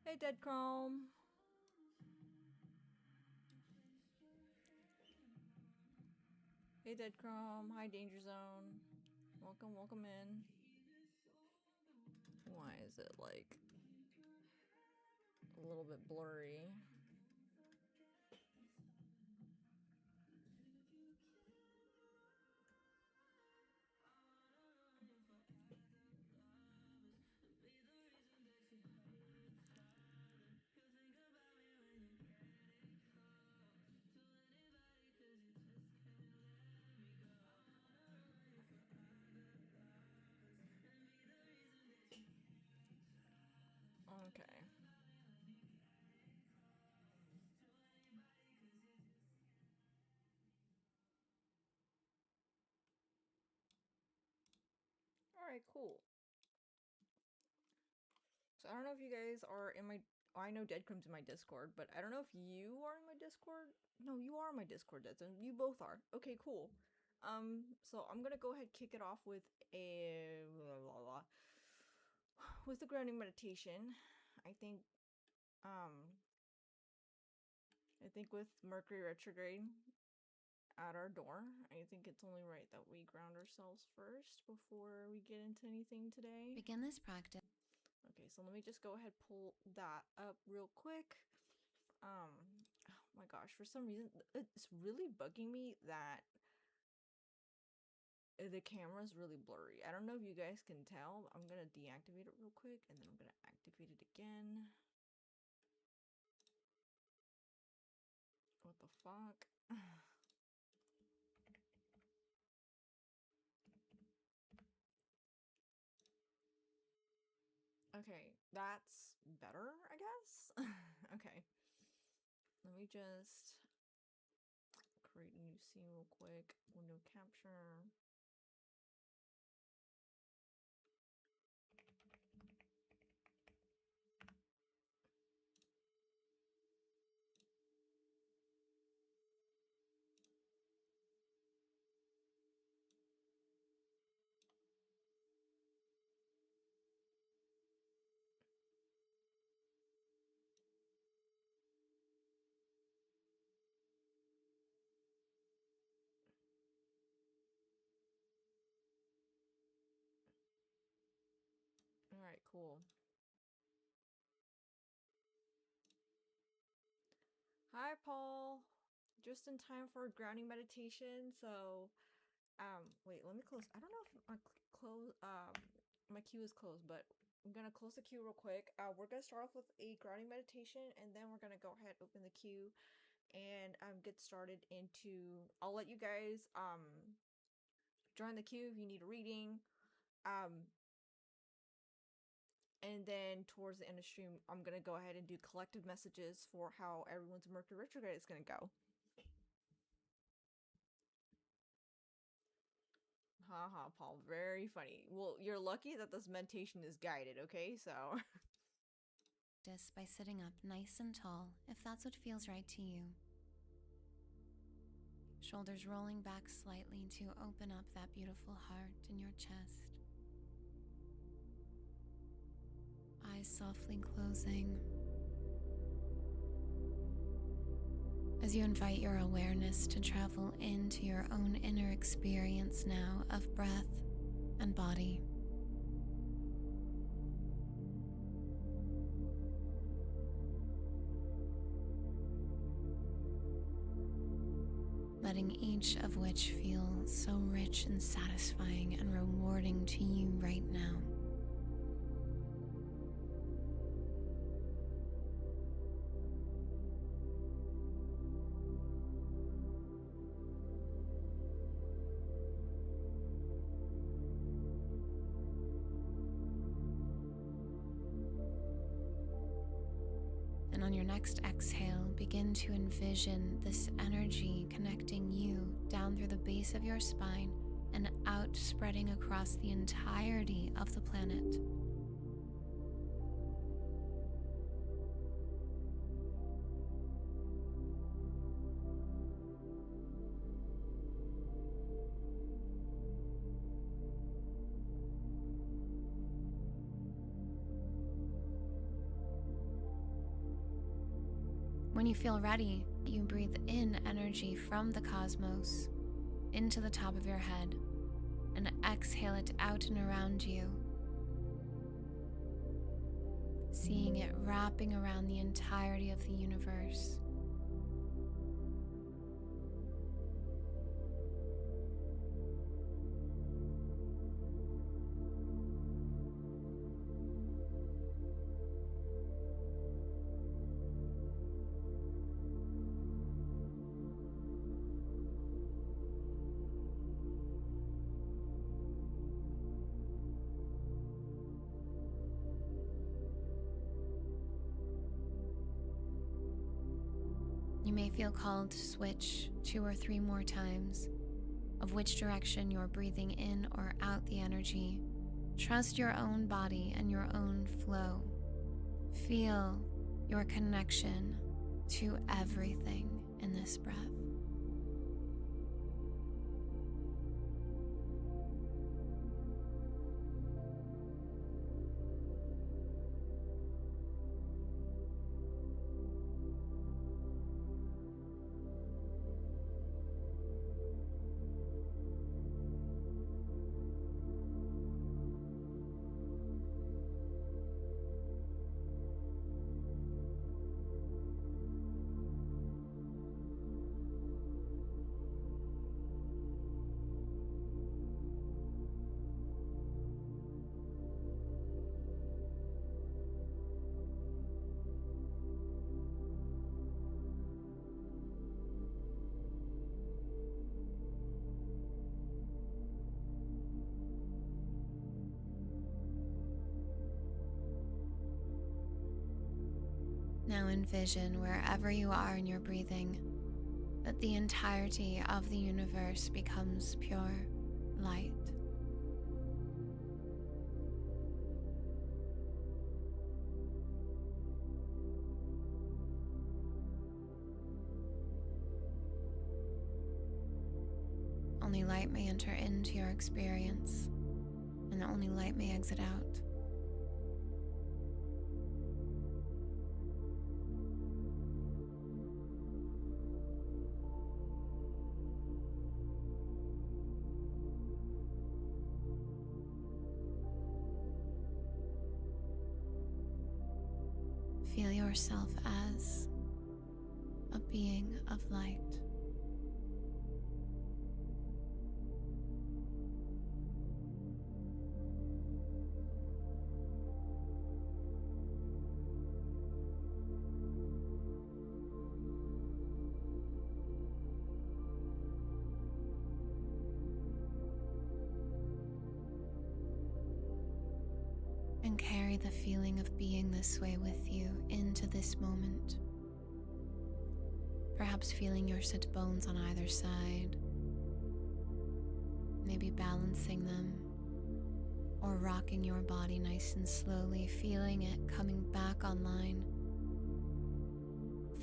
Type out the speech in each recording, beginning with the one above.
Hey, Dead Chrome. Hey, Dead Chrome. Hi, Danger Zone. Welcome, welcome in. Why is it like a little bit blurry? Okay. Alright, cool. So I don't know if you guys are in my... I know Dead Chrome's in my Discord, but I don't know if you are in my Discord. No, you are in my Discord, Dead Zone. You both are. Okay, cool. So I'm gonna go ahead and kick it off with a... Blah, blah, blah. With the grounding meditation. I think, I think with Mercury retrograde at our door, I think it's only right that we ground ourselves first before we get into anything today. Begin this practice. Okay, so let me just go ahead pull that up real quick. Oh my gosh, for some reason it's really bugging me that the camera's really blurry. I don't know if you guys can tell. I'm gonna deactivate it real quick and then I'm gonna activate it again. What the fuck? Okay, that's better, I guess. Okay. Let me just create a new scene real quick. Window capture. Alright, cool. Hi, Paul. Just in time for a grounding meditation. So, wait, let me close. I don't know if my queue is closed, but I'm gonna close the queue real quick. We're gonna start off with a grounding meditation, and then we're gonna go ahead, open the queue, and get started into. I'll let you guys join the queue if you need a reading. And then towards the end of the stream, I'm gonna go ahead and do collective messages for how everyone's Mercury retrograde is gonna go. Haha, Paul, very funny. Well, you're lucky that this meditation is guided, okay? So, By sitting up nice and tall, if that's what feels right to you. Shoulders rolling back slightly to open up that beautiful heart in your chest. Eyes softly closing. As you invite your awareness to travel into your own inner experience now of breath and body. Letting each of which feel so rich and satisfying and rewarding to you right now. And on your next exhale, begin to envision this energy connecting you down through the base of your spine and out spreading across the entirety of the planet. When you feel ready, you breathe in energy from the cosmos into the top of your head and exhale it out and around you, seeing it wrapping around the entirety of the universe. You may feel called to switch 2 or 3 more times of which direction you're breathing in or out the energy. Trust your own body and your own flow. Feel your connection to everything in this breath. Now envision wherever you are in your breathing that the entirety of the universe becomes pure light. Only light may enter into your experience, and only light may exit out. Feel yourself as a being of light. And carry the feeling of being this way with you into this moment. Perhaps feeling your sit bones on either side, maybe balancing them, or rocking your body nice and slowly, feeling it coming back online,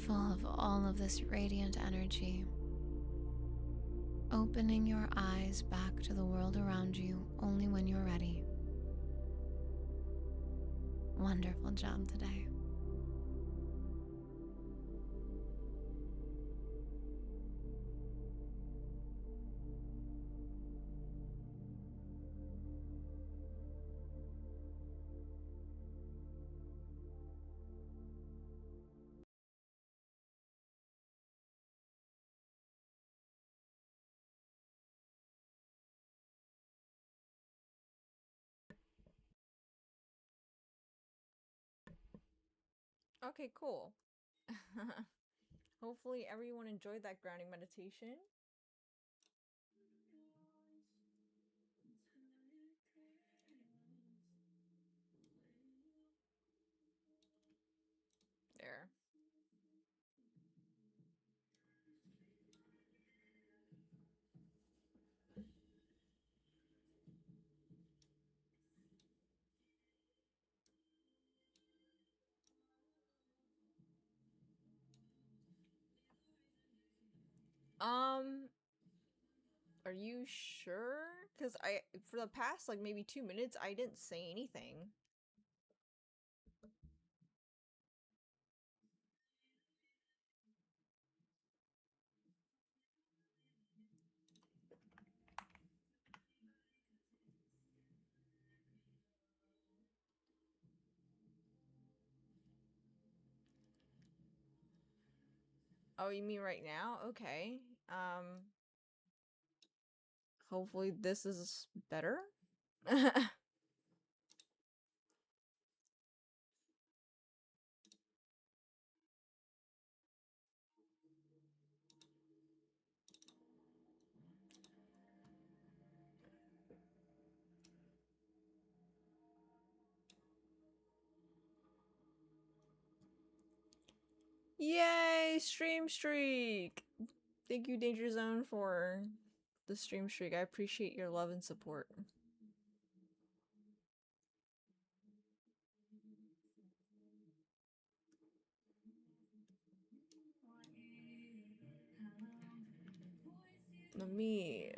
full of all of this radiant energy. Opening your eyes back to the world around you only when you're ready. Wonderful job today. Okay, cool. Hopefully everyone enjoyed that grounding meditation. There. Um, are you sure? Because for the past, like, maybe 2 minutes, I didn't say anything. Oh, you mean right now? Okay. Hopefully this is better. Yay, stream streak! Thank you, Danger Zone, for the stream streak. I appreciate your love and support. Let me...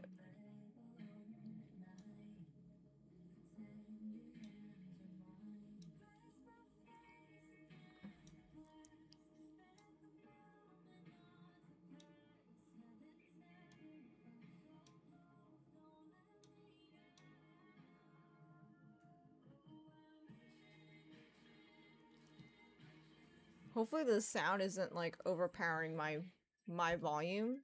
Hopefully the sound isn't like overpowering my volume.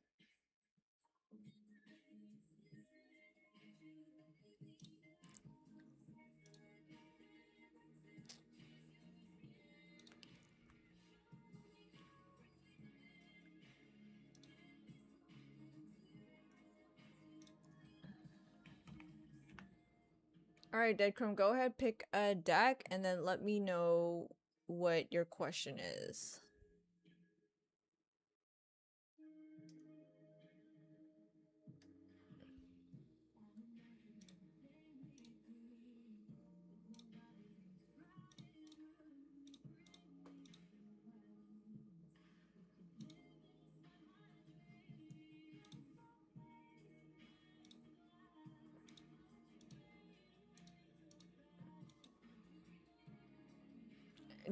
Alright, Deadchrome, go ahead, pick a deck, and then let me know what your question is.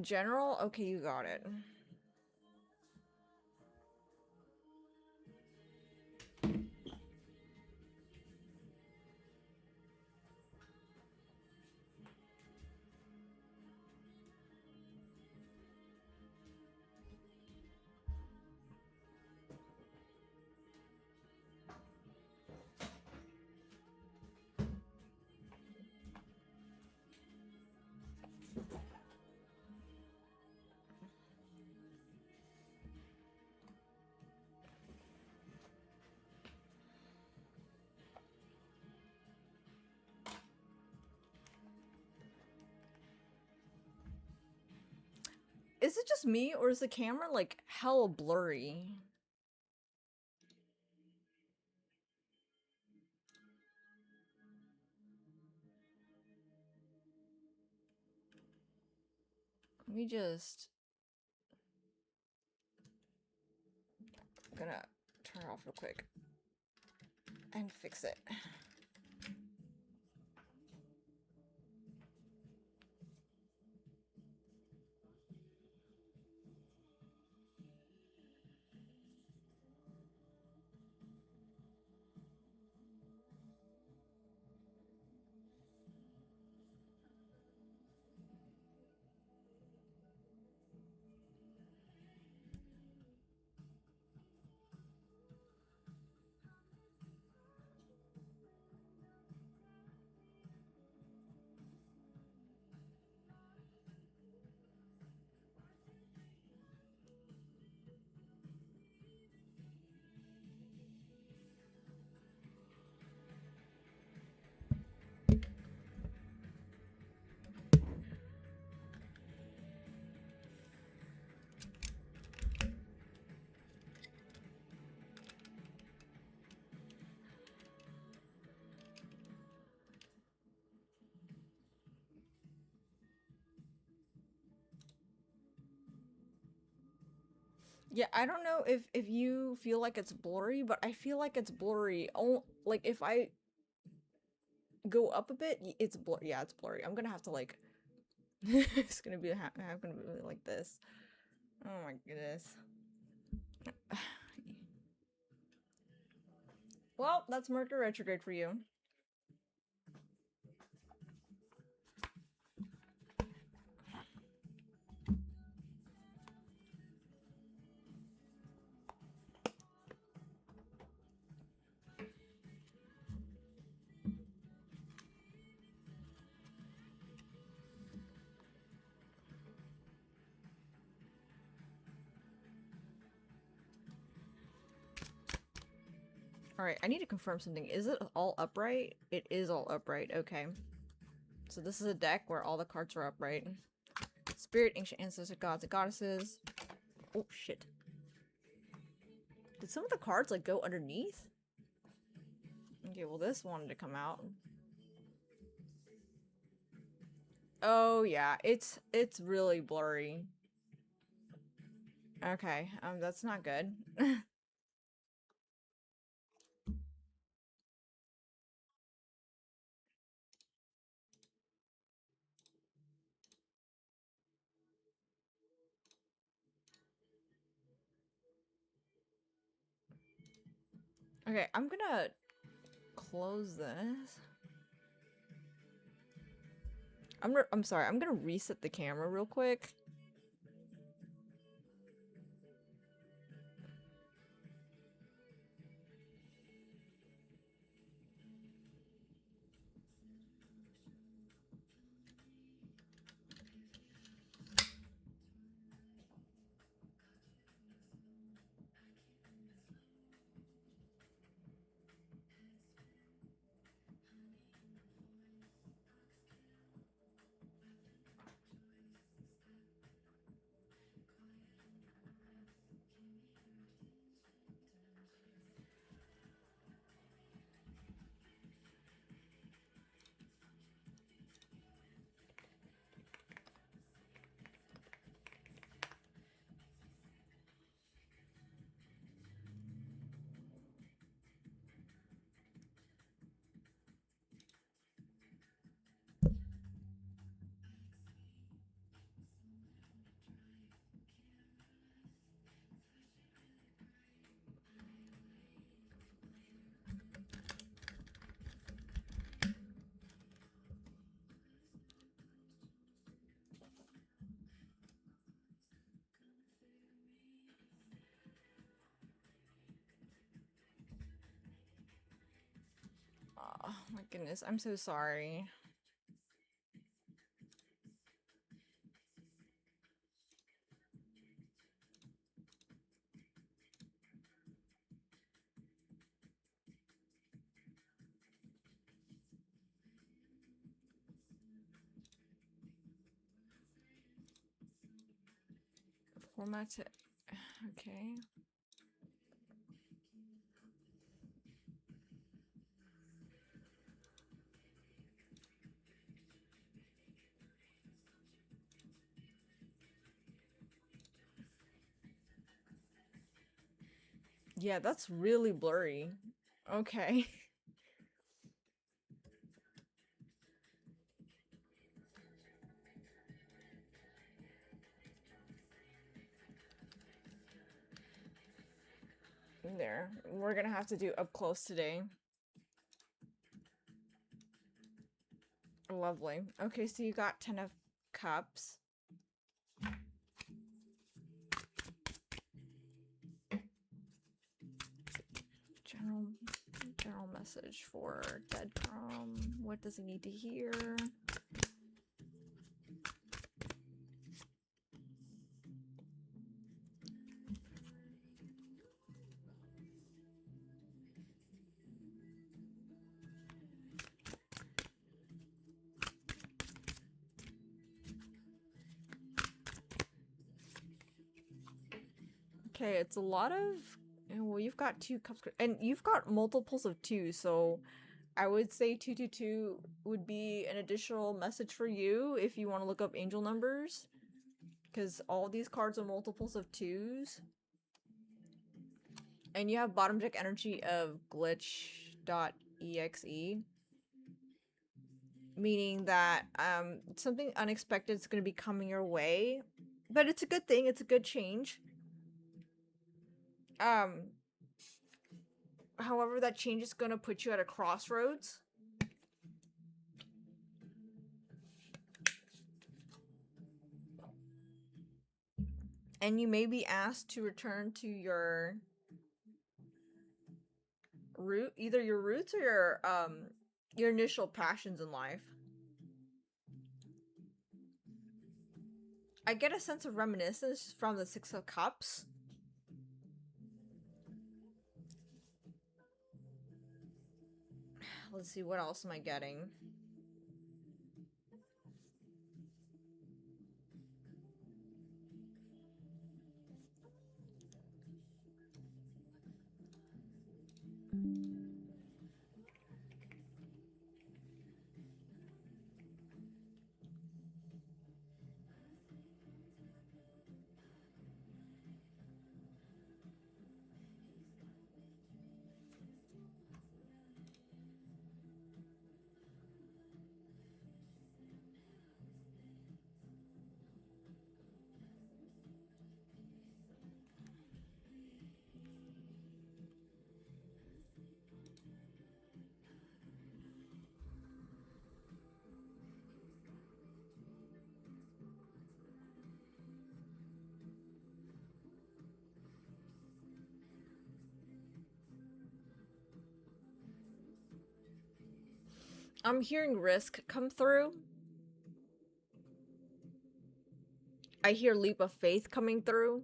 General? Okay, you got it. Is it just me, or is the camera like hella blurry? Let me just... I'm gonna turn it off real quick and fix it. Yeah, I don't know if you feel like it's blurry, but I feel like it's blurry. Oh, like if I go up a bit, it's blurry. Yeah, it's blurry. I'm gonna have to like... it's gonna be gonna be like this. Oh my goodness. Well, that's Mercury retrograde for you. Alright, I need to confirm something. Is it all upright? It is all upright, okay. So this is a deck where all the cards are upright. Spirit, ancient ancestors, gods and goddesses. Oh, shit. Did some of the cards, like, go underneath? Okay, well this wanted to come out. Oh, yeah. It's really blurry. Okay, that's not good. Okay, I'm gonna close this. I'm sorry, I'm gonna reset the camera real quick. Oh my goodness, I'm so sorry. Format it. Okay. Yeah, that's really blurry. Okay. There. We're gonna have to do up close today. Lovely. Okay, so you got 10 of cups. General message for Dead Crom. What does he need to hear? Okay, it's a lot of... Well, you've got 2 cups, and you've got multiples of 2, so I would say 222 would be an additional message for you if you want to look up angel numbers, because all these cards are multiples of 2s. And you have bottom deck energy of glitch.exe, meaning that something unexpected is going to be coming your way, but it's a good thing. It's a good change. However, that change is going to put you at a crossroads. And you may be asked to return to your root, either your roots or your initial passions in life. I get a sense of reminiscence from the 6 of Cups. Let's see, what else am I getting? I'm hearing risk come through. I hear leap of faith coming through.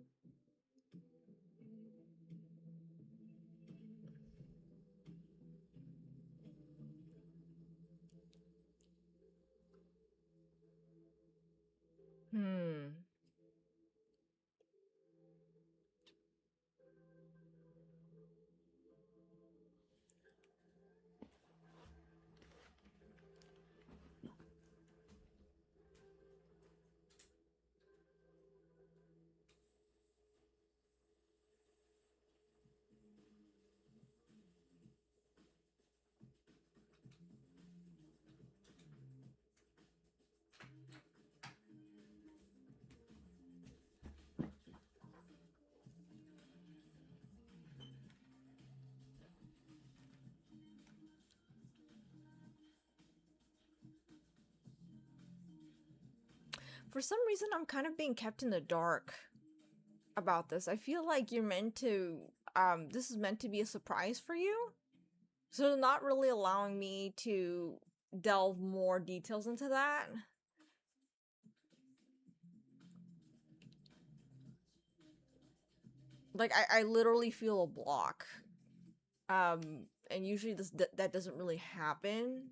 Hmm. For some reason, I'm kind of being kept in the dark about this. I feel like you're meant to, this is meant to be a surprise for you. So they're not really allowing me to delve more details into that. Like, I literally feel a block. And usually that doesn't really happen.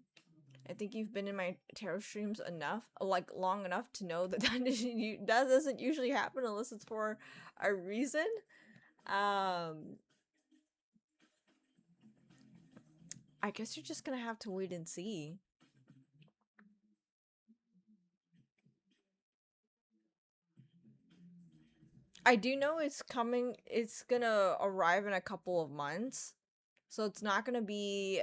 I think you've been in my tarot streams enough, like long enough to know that that doesn't usually happen unless it's for a reason. I guess you're just gonna have to wait and see. I do know it's coming, it's gonna arrive in a couple of months. So it's not gonna be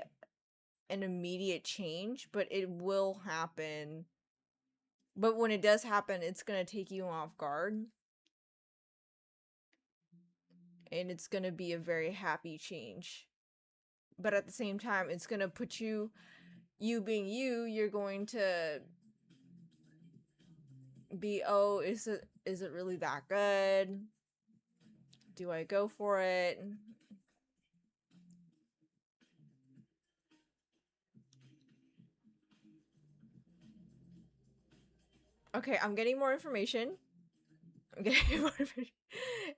an immediate change, but it will happen. But when it does happen, it's gonna take you off guard. And it's gonna be a very happy change. But at the same time, it's gonna put you being you, you're going to be, oh, is it really that good? Do I go for it? Okay, I'm getting more information. I'm getting more information.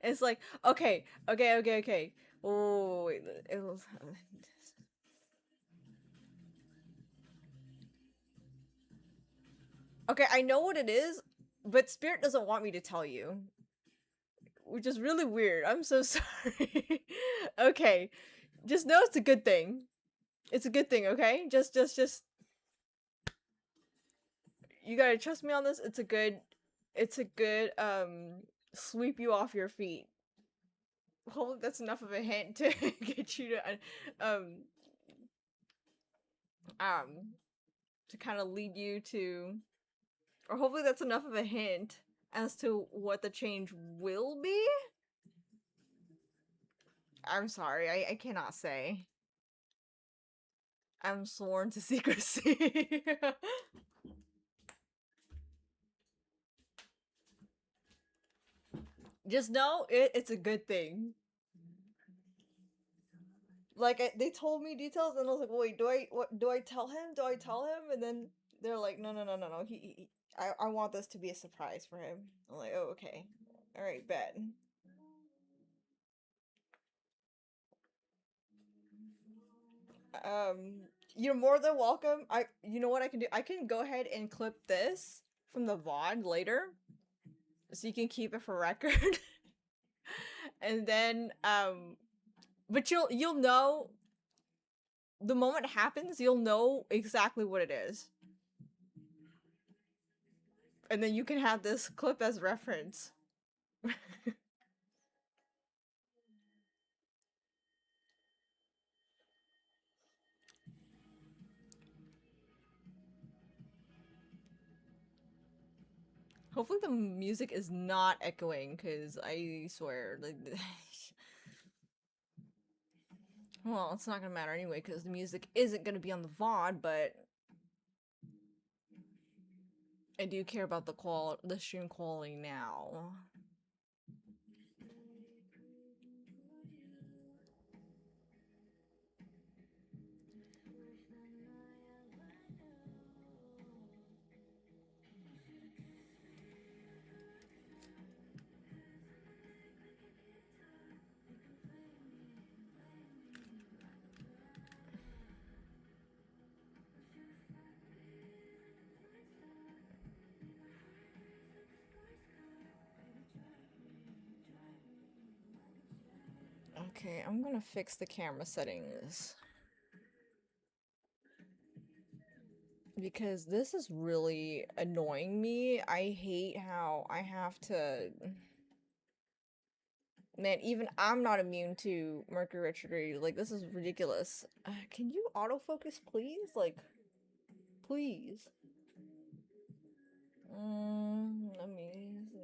It's like, okay. Oh, wait, it was... Okay, I know what it is, but Spirit doesn't want me to tell you. Which is really weird. I'm so sorry. Okay. Just know it's a good thing. It's a good thing, okay? Just you gotta trust me on this. It's a good sweep you off your feet. Hopefully that's enough of a hint to get you to um to kind of lead you to, or hopefully that's enough of a hint as to what the change will be. I'm sorry, I cannot say. I'm sworn to secrecy. Just know it's a good thing. Like, they told me details, and I was like, wait, do I tell him? Do I tell him? And then they're like, no. I want this to be a surprise for him. I'm like, oh, okay, all right, bet. You're more than welcome. You know what I can do? I can go ahead and clip this from the VOD later, so you can keep it for record. And then, but you'll know the moment it happens. You'll know exactly what it is, and then you can have this clip as reference. Hopefully the music is not echoing, because I swear, like, well, it's not gonna matter anyway, because the music isn't gonna be on the VOD, but I do care about the stream quality now. Okay, I'm gonna fix the camera settings, because this is really annoying me. I hate how I have to. Man, even I'm not immune to Mercury Retrograde. Like, this is ridiculous. Can you autofocus, please? Like, please. Let me see.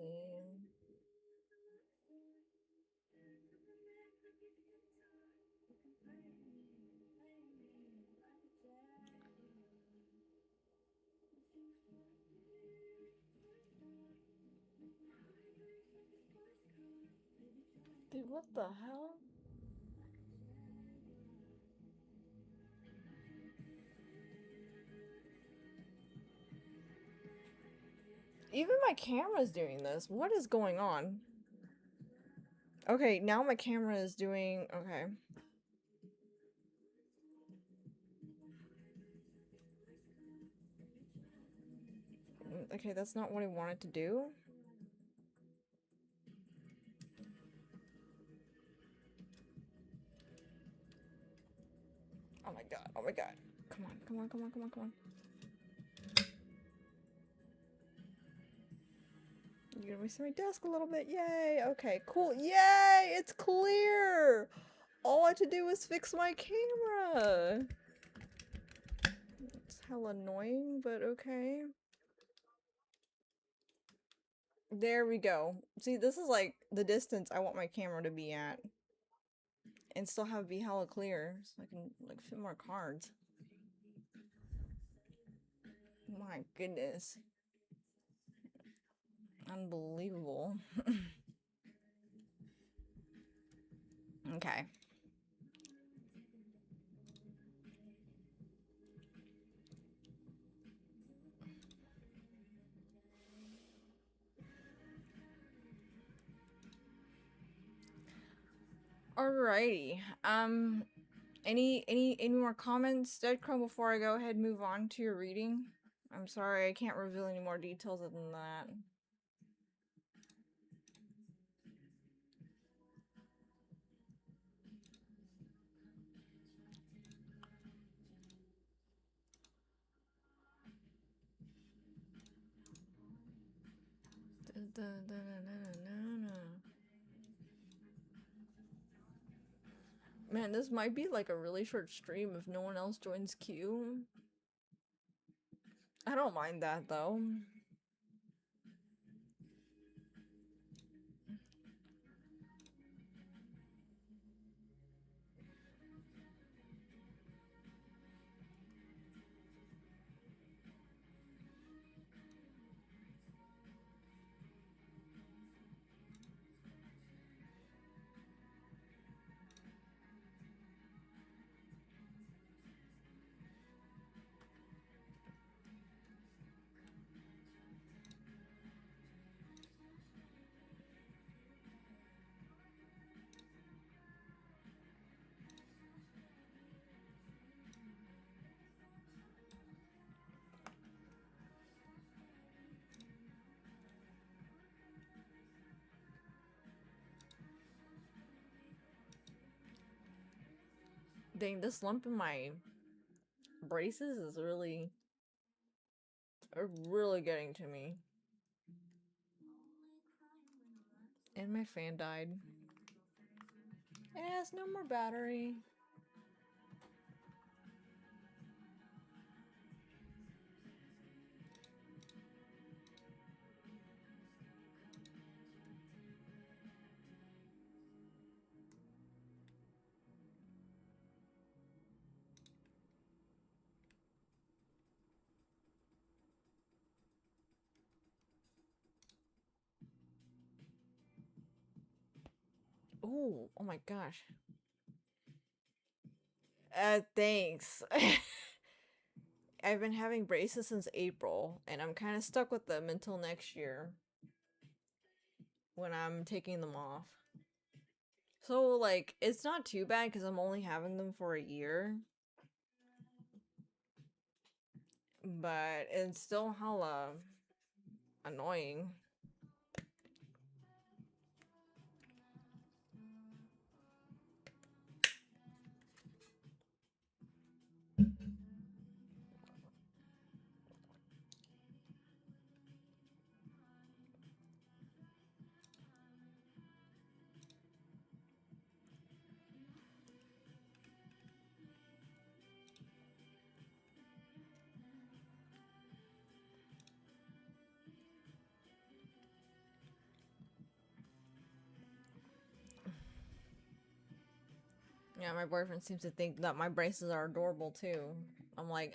Dude, what the hell? Even my camera's doing this. What is going on? Okay, now my camera is doing... Okay. Okay, that's not what I wanted to do. Oh my god, oh my god. Come on, come on, come on, come on, come on. You're gonna reset my desk a little bit. Yay! Okay, cool. Yay! It's clear! All I have to do is fix my camera. It's hella annoying, but okay. There we go. See, this is like the distance I want my camera to be at. And still have it be hella clear, so I can like fit more cards. My goodness. Unbelievable. Okay. Alrighty. Any more comments, Deadcrumb, before I go ahead and move on to your reading? I'm sorry, I can't reveal any more details other than that. Man, this might be like a really short stream if no one else joins queue. I don't mind that though. Dang, this lump in my braces is really getting to me. And my fan died. It has no more battery. Ooh, oh my gosh. Thanks. I've been having braces since April, and I'm kind of stuck with them until next year when I'm taking them off. So, like, it's not too bad because I'm only having them for a year. But it's still hella annoying. Yeah, my boyfriend seems to think that my braces are adorable too. I'm like,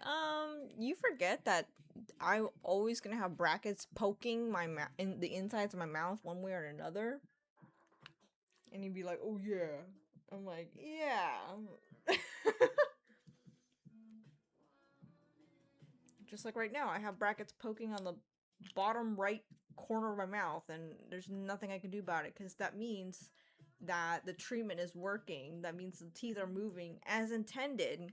you forget that I'm always gonna have brackets poking my in the insides of my mouth one way or another. And he'd be like, "Oh yeah." I'm like, "Yeah." Just like right now, I have brackets poking on the bottom right corner of my mouth, and there's nothing I can do about it because that means that the treatment is working. That means the teeth are moving as intended.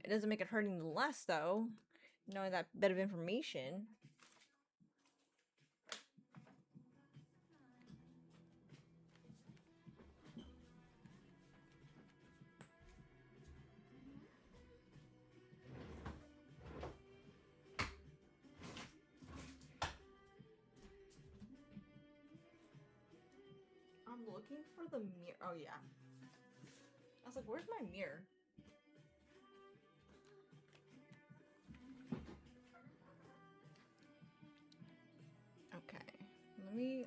It doesn't make it hurt any less, though, knowing that bit of information. I'm looking for the mirror. Oh, yeah. I was like, where's my mirror? Okay. Let me.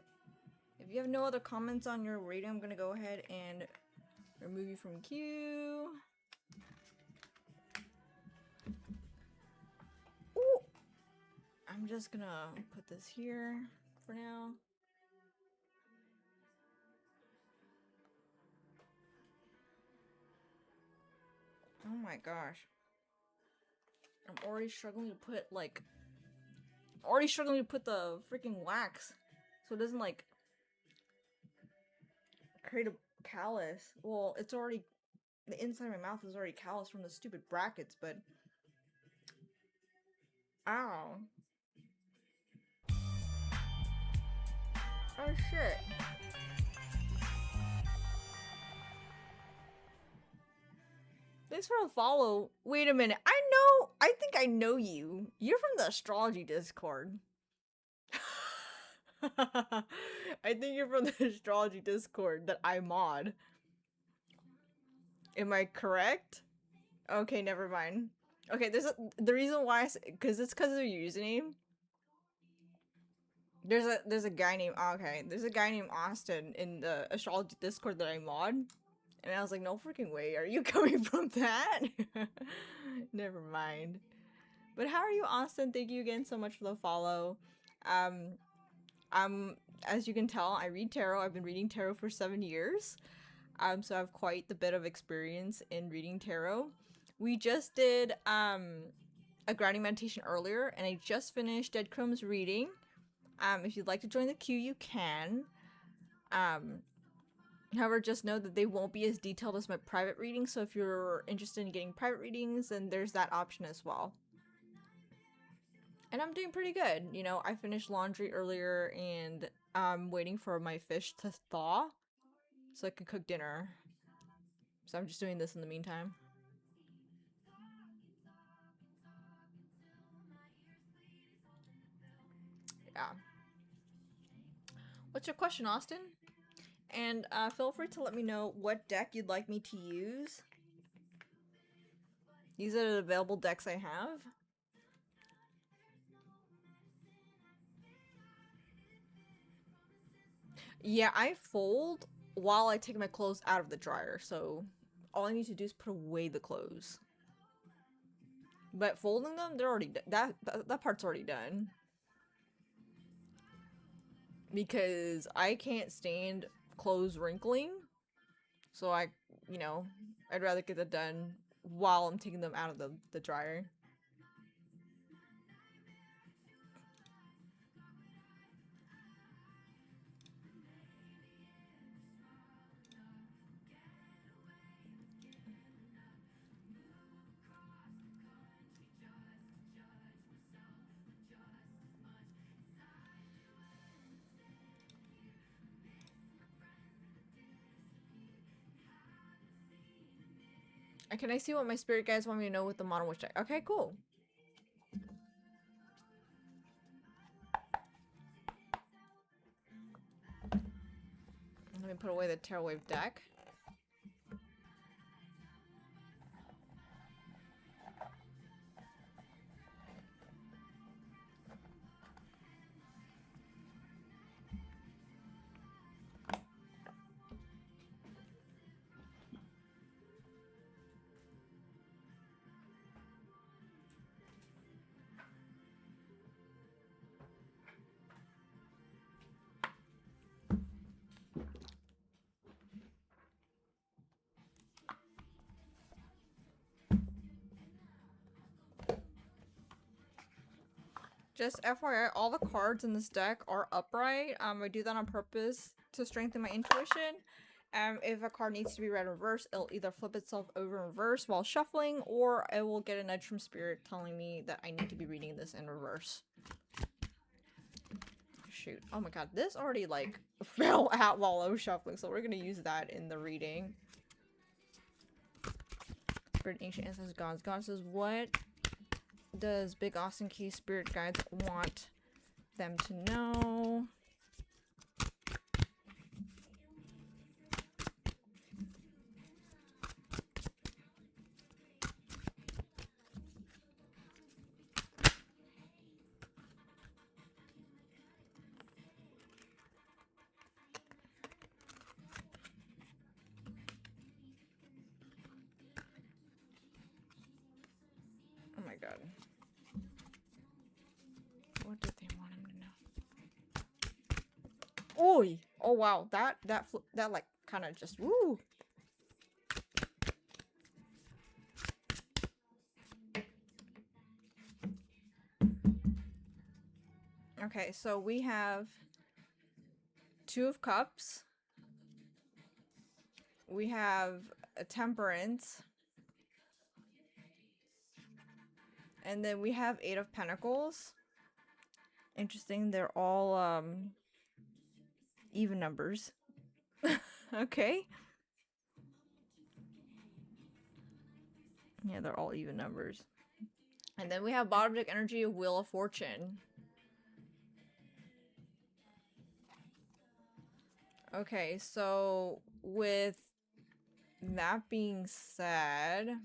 If you have no other comments on your rating, I'm gonna go ahead and remove you from queue. Ooh. I'm just gonna put this here for now. Oh my gosh. I'm already struggling to put the freaking wax so it doesn't like create a callus. Well, it's already the inside of my mouth is already callous from the stupid brackets, but ow. Oh shit. Thanks for the follow. Wait a minute. I think I know you. You're from the astrology Discord. I think you're from the astrology Discord that I mod. Am I correct? Okay, never mind. Okay, the reason why because it's because of your username. There's a guy named there's a guy named Austin in the astrology Discord that I mod, and I was like, no freaking way, are you coming from that? Never mind. But how are you, Austin? Thank you again so much for the follow. Um, I'm as you can tell, I read tarot. I've been reading tarot for 7 years. So I have quite the bit of experience in reading tarot. We just did a grounding meditation earlier, and I just finished Dead Chrome's reading. If you'd like to join the queue, you can. However, just know that they won't be as detailed as my private readings, so if you're interested in getting private readings, then there's that option as well. And I'm doing pretty good. You know, I finished laundry earlier, and I'm waiting for my fish to thaw so I can cook dinner. So I'm just doing this in the meantime. Yeah. What's your question, Austin? And feel free to let me know what deck you'd like me to use. These are the available decks I have. Yeah, I fold while I take my clothes out of the dryer, so all I need to do is put away the clothes. But folding them, they're already that part's already done. Because I can't stand clothes wrinkling. So I'd rather get that done while I'm taking them out of the dryer. And can I see what my spirit guides want me to know with the Modern Witch deck? Okay, cool. Let me put away the Terror Wave deck. Just FYI, all the cards in this deck are upright. I do that on purpose to strengthen my intuition. If a card needs to be read in reverse, it'll either flip itself over in reverse while shuffling, or I will get a nudge from spirit telling me that I need to be reading this in reverse. Shoot. Oh my god, this already, like, fell out while I was shuffling, so we're gonna use that in the reading. Spirit, ancient ancestors, gods, goddesses, what does Big Austin Key spirit guides want them to know? Oh my god. What did they want him to know? Oy! Oh wow, that like kind of just woo. Okay, so we have Two of Cups. We have a Temperance. And then we have Eight of Pentacles. Interesting, they're all even numbers. Okay. Yeah, they're all even numbers. And then we have bottom deck energy of Wheel of Fortune. Okay, so with that being said,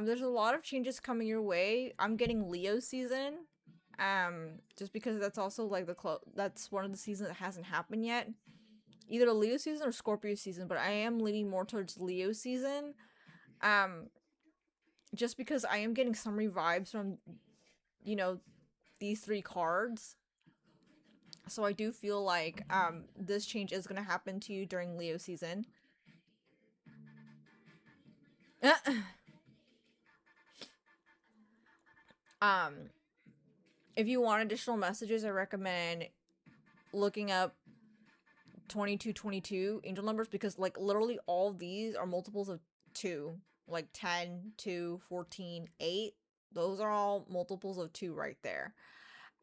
there's a lot of changes coming your way. I'm getting Leo season. Just because that's also like that's one of the seasons that hasn't happened yet. Either a Leo season or Scorpio season, but I am leaning more towards Leo season. Just because I am getting summary vibes from, these three cards. So I do feel like this change is gonna happen to you during Leo season. If you want additional messages, I recommend looking up 2222 angel numbers, because like literally all of these are multiples of 2, like 10, 2, 14, 8. Those are all multiples of 2 right there.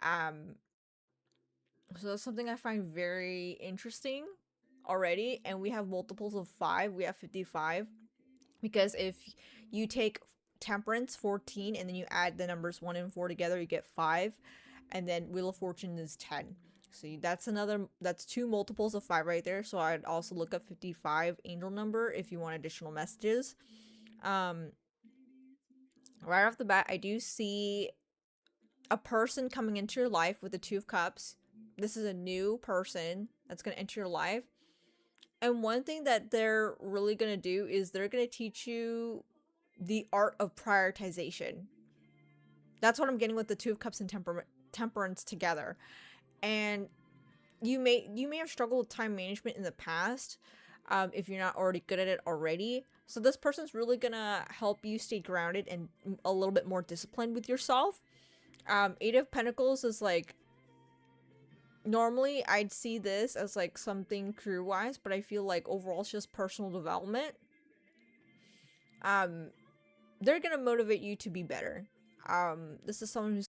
So that's something I find very interesting already. And we have multiples of 5. We have 55. Because if you take Temperance 14, and then you add the numbers 1 and 4 together, you get 5, and then Wheel of Fortune is 10. So that's two multiples of 5 right there. So I'd also look up 55 angel number if you want additional messages. Um, right off the bat, I do see a person coming into your life with the 2 of Cups. This is a new person that's going to enter your life. And one thing that they're really going to do is they're going to teach you the art of prioritization. That's what I'm getting with the 2 of Cups and Temperance together. And you may have struggled with time management in the past, if you're not already good at it already. So this person's really gonna help you stay grounded and a little bit more disciplined with yourself. 8 of Pentacles is like, normally I'd see this as like something career wise, but I feel like overall it's just personal development. They're gonna motivate you to be better. This is someone who's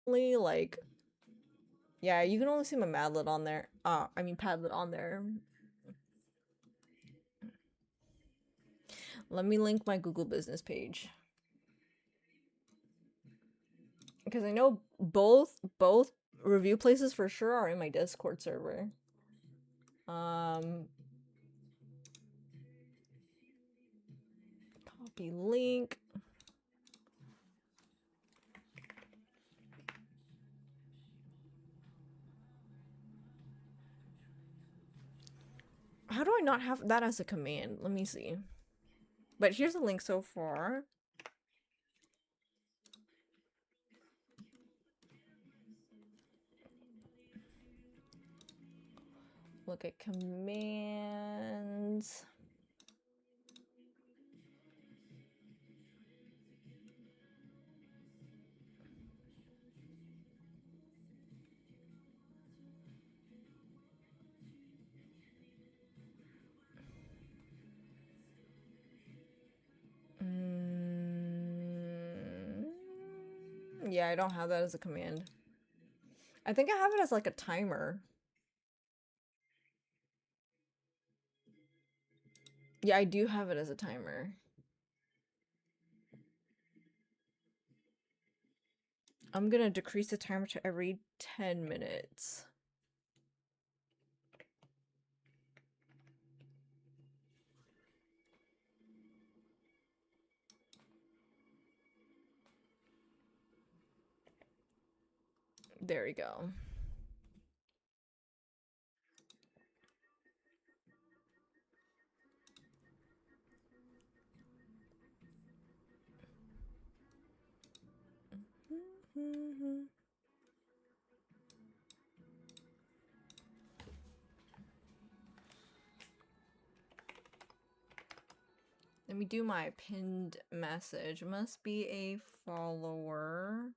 only like, yeah, you can only see my Madlet on there. I mean Padlet on there. Let me link my Google business page. Because I know both review places for sure are in my Discord server. Copy link. How do I not have that as a command? Let me see. But here's the link so far. Look at commands. Yeah, I don't have that as a command. I think I have it as like a timer. Yeah, I do have it as a timer. I'm gonna decrease the timer to every 10 minutes. There we go. Let me do my pinned message. Must be a follower.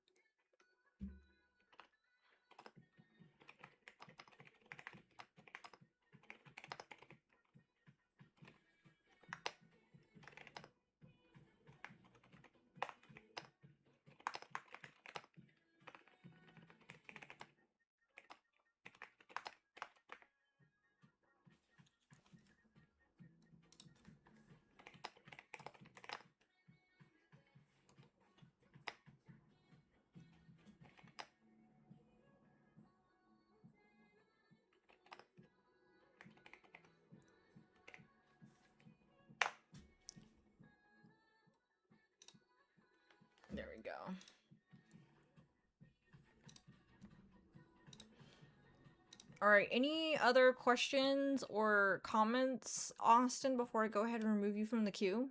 There we go. All right, any other questions or comments, Austin, before I go ahead and remove you from the queue?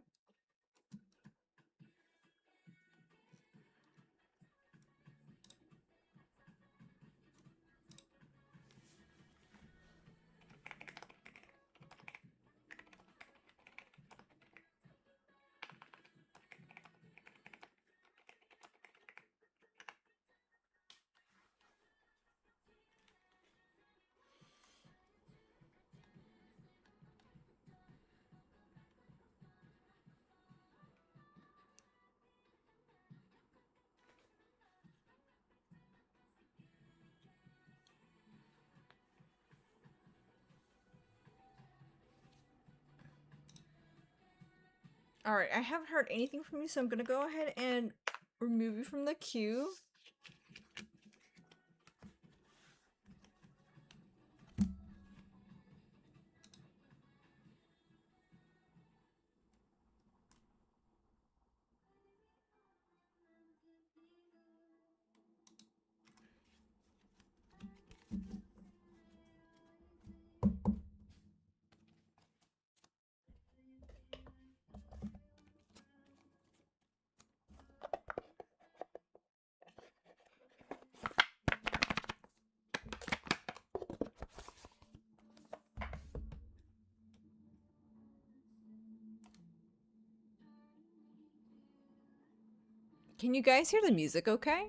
All right, I haven't heard anything from you, so I'm gonna go ahead and remove you from the queue. Can you guys hear the music okay?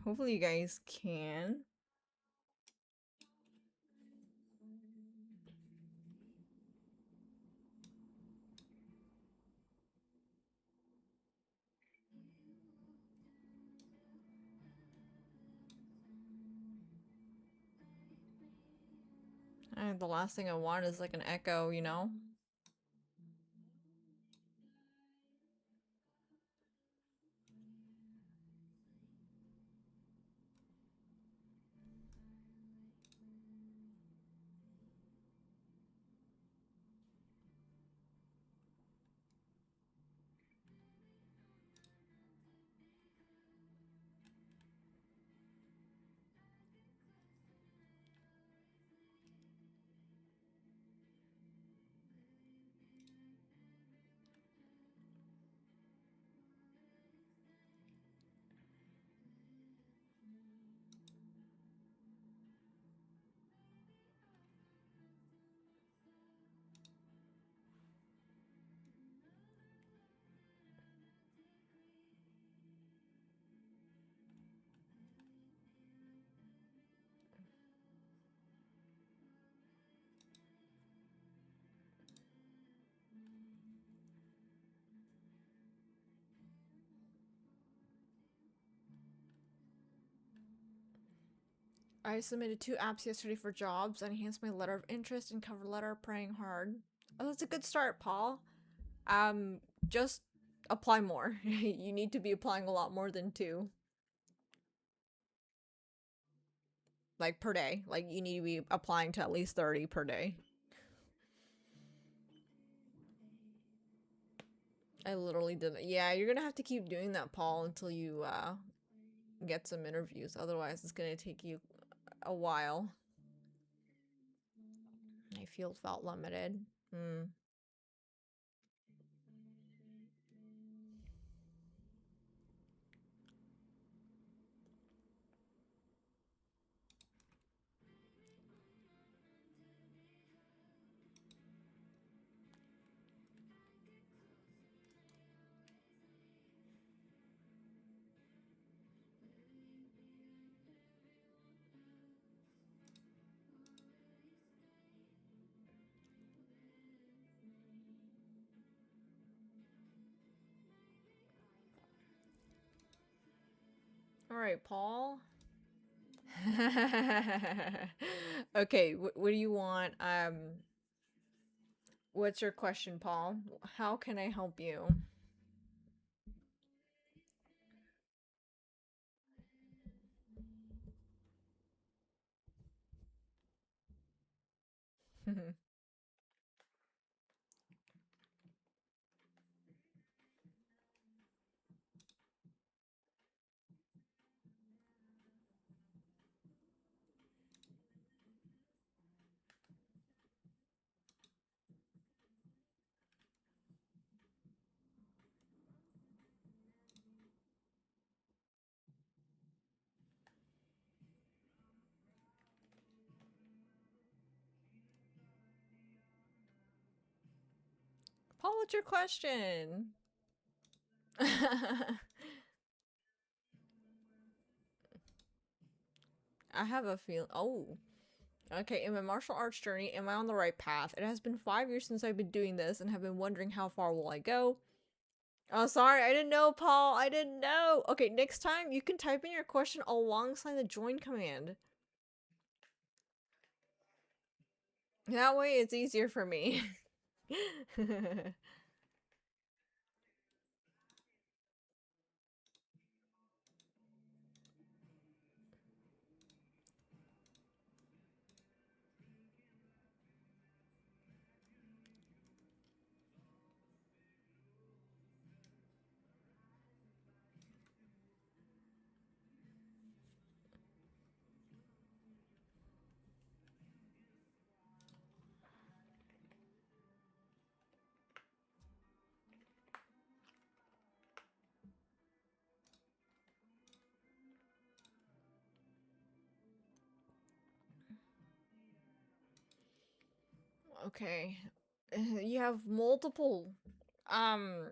Hopefully you guys can. The last thing I want is like an echo, you know? I submitted 2 apps yesterday for jobs. I enhanced my letter of interest and cover letter, praying hard. Oh, that's a good start, Paul. Just apply more. You need to be applying a lot more than 2. Like, per day. Like, you need to be applying to at least 30 per day. I literally didn't. Yeah, you're gonna have to keep doing that, Paul, until you, get some interviews. Otherwise, it's gonna take you a while. My field felt limited. Hmm. Alright, Paul. Okay, what do you want? What's your question, Paul? How can I help you? Paul, what's your question? I have a feel. Oh. Okay, in my martial arts journey, am I on the right path? It has been 5 years since I've been doing this and have been wondering how far will I go. Oh, sorry, I didn't know, Paul. I didn't know. Okay, next time you can type in your question alongside the join command. That way it's easier for me. Okay. You have multiple um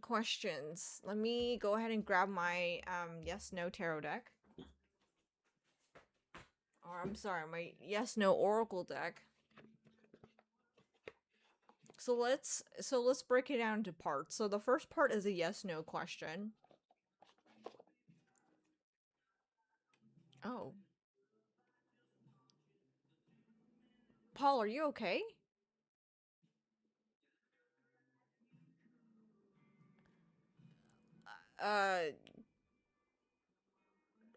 questions. Let me go ahead and grab my yes no tarot deck. Or I'm sorry, my yes no oracle deck. So let's break it down into parts. So the first part is a yes no question. Oh. Paul, are you okay? Uh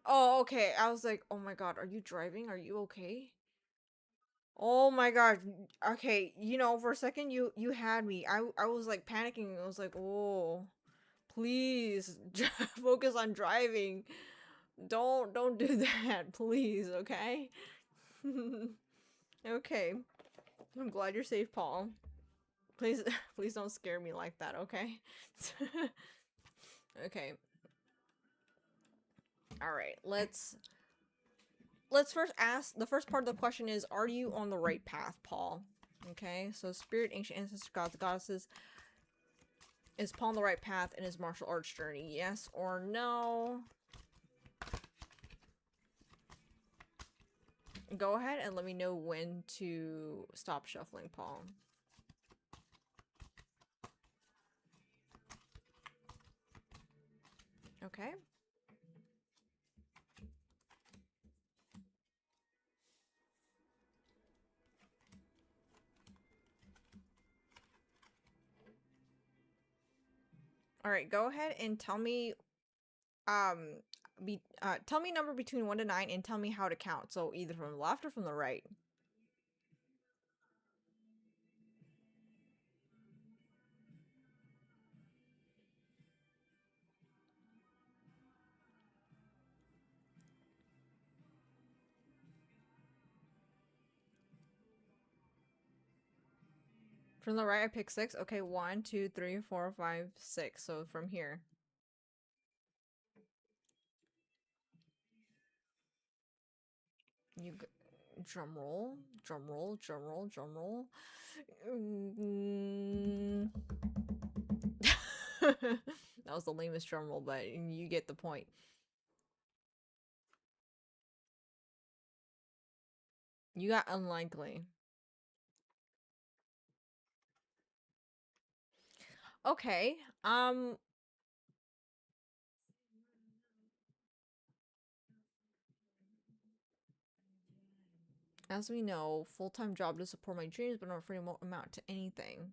Oh, okay. I was like, "Oh my god, are you driving? Are you okay?" Oh my god. Okay, for a second you had me. I was like panicking. I was like, "Oh, please focus on driving. Don't do that, please, okay?" Okay. I'm glad you're safe, Paul. Please please don't scare me like that, okay? Okay. All right. Let's first ask, the first part of the question is, are you on the right path, Paul? Okay, so spirit, ancient ancestors, gods, goddesses. Is Paul on the right path in his martial arts journey? Yes or no? Go ahead and let me know when to stop shuffling, Paul. Okay. All right, go ahead and tell me tell me a number between 1 to 9 and tell me how to count. So either from the left or from the right. From the right, I pick 6. Okay, 1, 2, 3, 4, 5, 6. So from here. You drum roll, drum roll, drum roll, drum roll. Mm. That was the lamest drum roll, but you get the point. You got unlikely. Okay. As we know, full-time job to support my dreams, but not afraid it won't amount to anything.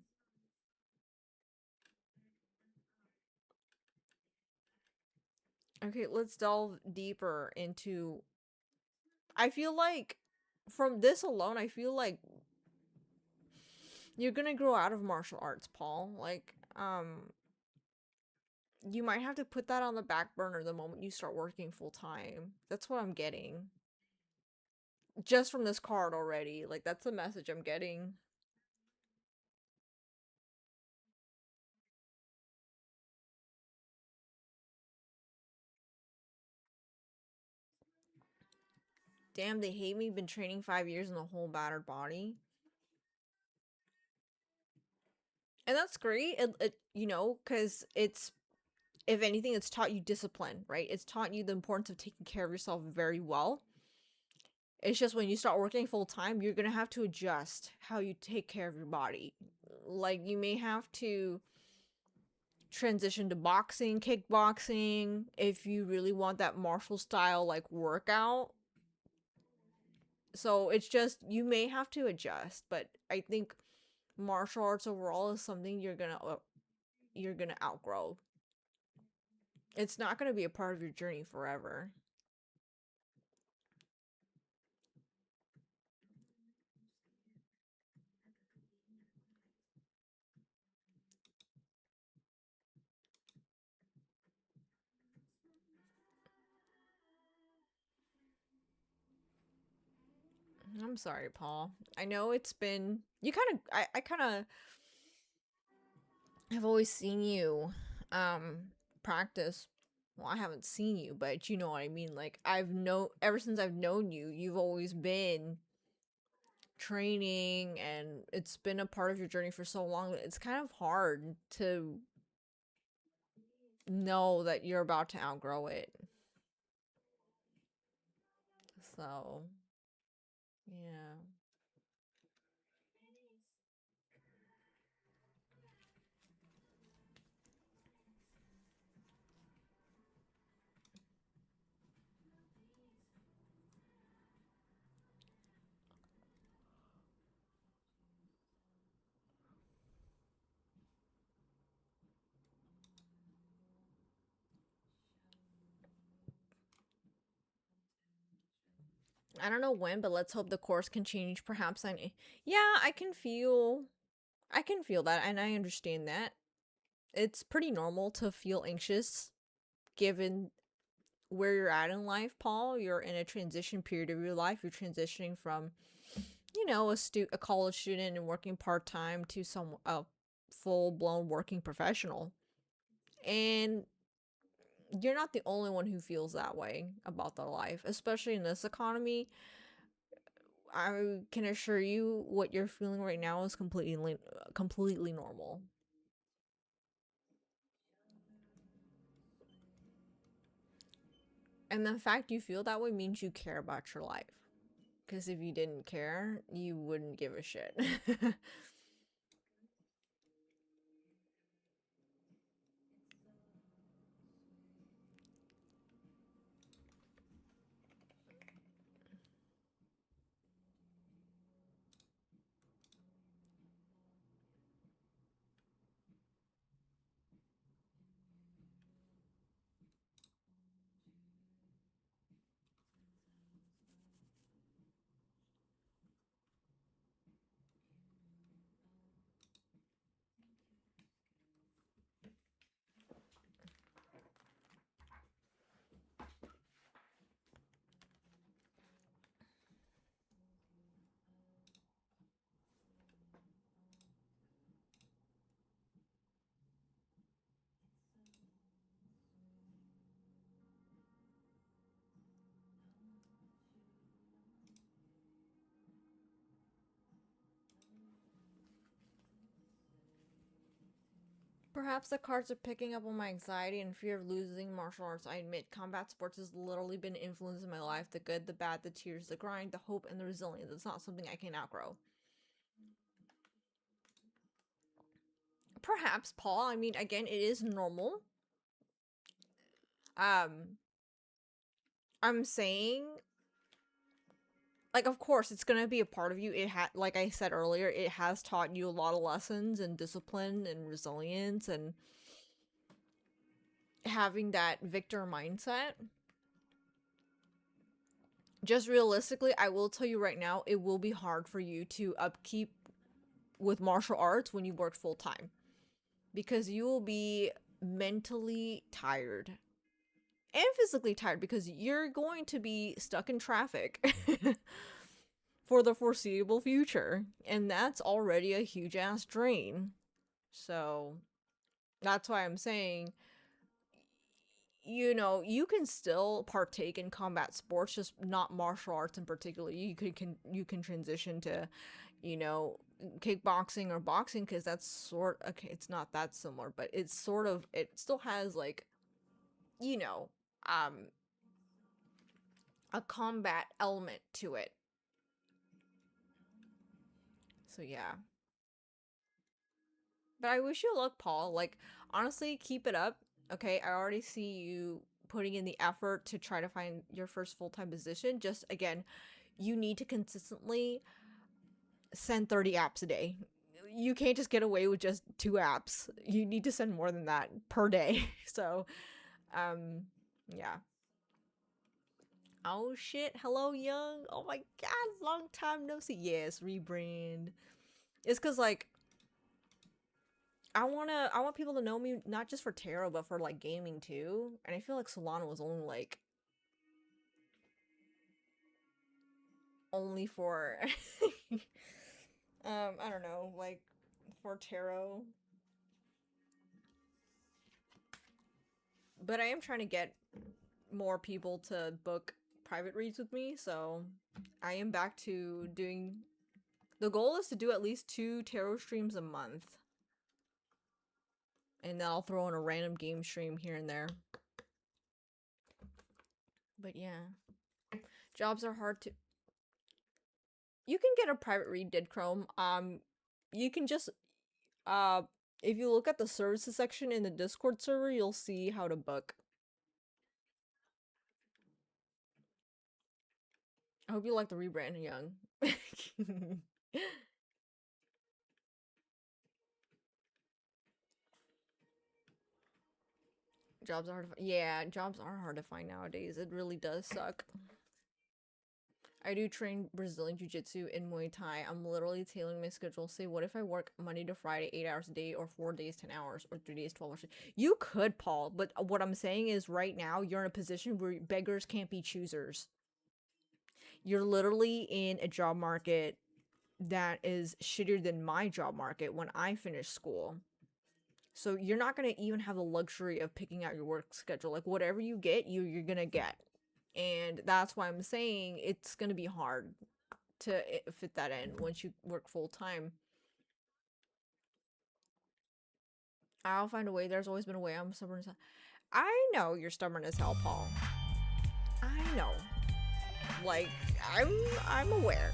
Okay, let's delve deeper into. I feel like from this alone, I feel like you're gonna grow out of martial arts, Paul. Like, you might have to put that on the back burner the moment you start working full time. That's what I'm getting. Just from this card already. Like, that's the message I'm getting. Damn, they hate me. Been training 5 years in the whole battered body. And that's great. Because it's, if anything, it's taught you discipline, right? It's taught you the importance of taking care of yourself very well. It's just when you start working full time, you're gonna have to adjust how you take care of your body. Like, you may have to transition to boxing, kickboxing, if you really want that martial style like workout. So it's just, you may have to adjust, but I think martial arts overall is something you're gonna outgrow. It's not gonna be a part of your journey forever. I'm sorry, Paul. I know it's been, you kind of, I kind of have always seen you practice. Well, I haven't seen you, but you know what I mean. Like, ever since I've known you, you've always been training, and it's been a part of your journey for so long that it's kind of hard to know that you're about to outgrow it. So, yeah. I don't know when, but let's hope the course can change. Perhaps yeah, I can feel that, and I understand that. It's pretty normal to feel anxious given where you're at in life, Paul. You're in a transition period of your life. You're transitioning from, a college student and working part-time to a full-blown working professional. And you're not the only one who feels that way about their life, especially in this economy. I can assure you what you're feeling right now is completely normal. And the fact you feel that way means you care about your life. Because if you didn't care, you wouldn't give a shit. Perhaps the cards are picking up on my anxiety and fear of losing martial arts. I admit, combat sports has literally been influencing my life. The good, the bad, the tears, the grind, the hope, and the resilience. It's not something I can outgrow. Perhaps, Paul. I mean, again, it is normal. Um, I'm saying, like, of course, it's gonna be a part of you. Like I said earlier, it has taught you a lot of lessons and discipline and resilience and having that victor mindset. Just realistically, I will tell you right now, it will be hard for you to upkeep with martial arts when you work full time because you will be mentally tired and physically tired because you're going to be stuck in traffic for the foreseeable future, and that's already a huge ass drain. So that's why I'm saying, you can still partake in combat sports, just not martial arts in particular. You can transition to, you know, kickboxing or boxing because that's okay. It's not that similar, but it's sort of, it still has like, you know, um, a combat element to it. So yeah, but I wish you luck, Paul. Like, honestly, keep it up. Okay, I already see you putting in the effort to try to find your first full-time position. Just again, you need to consistently send 30 apps a day. You can't just get away with just 2 apps. You need to send more than that per day. So, um, yeah. Oh shit! Hello, Young. Oh my god, long time no see. Yes, rebrand. It's cause like I want people to know me not just for tarot but for like gaming too. And I feel like Solana was only for I don't know, like for tarot. But I am trying to get more people to book private reads with me, so I am back to doing, the goal is to do at least 2 tarot streams a month. And then I'll throw in a random game stream here and there. But yeah. Jobs are hard to, you can get a private read, did Chrome. You can just uh if you look at the services section in the Discord server, you'll see how to book. I hope you like the rebrand, Young. Jobs are hard to find. Yeah, jobs are hard to find nowadays. It really does suck. I do train Brazilian Jiu-Jitsu and Muay Thai. I'm literally tailoring my schedule. Say, what if I work Monday to Friday, 8 hours a day, or 4 days, 10 hours, or 3 days, 12 hours? You could, Paul, but what I'm saying is right now, you're in a position where beggars can't be choosers. You're literally in a job market that is shittier than my job market when I finished school. So you're not going to even have the luxury of picking out your work schedule. Like whatever you get, you're going to get. And that's why I'm saying it's going to be hard to fit that in once you work full time. I'll find a way. There's always been a way. I'm stubborn as hell. I know you're stubborn as hell, Paul. I know. Like, I'm aware.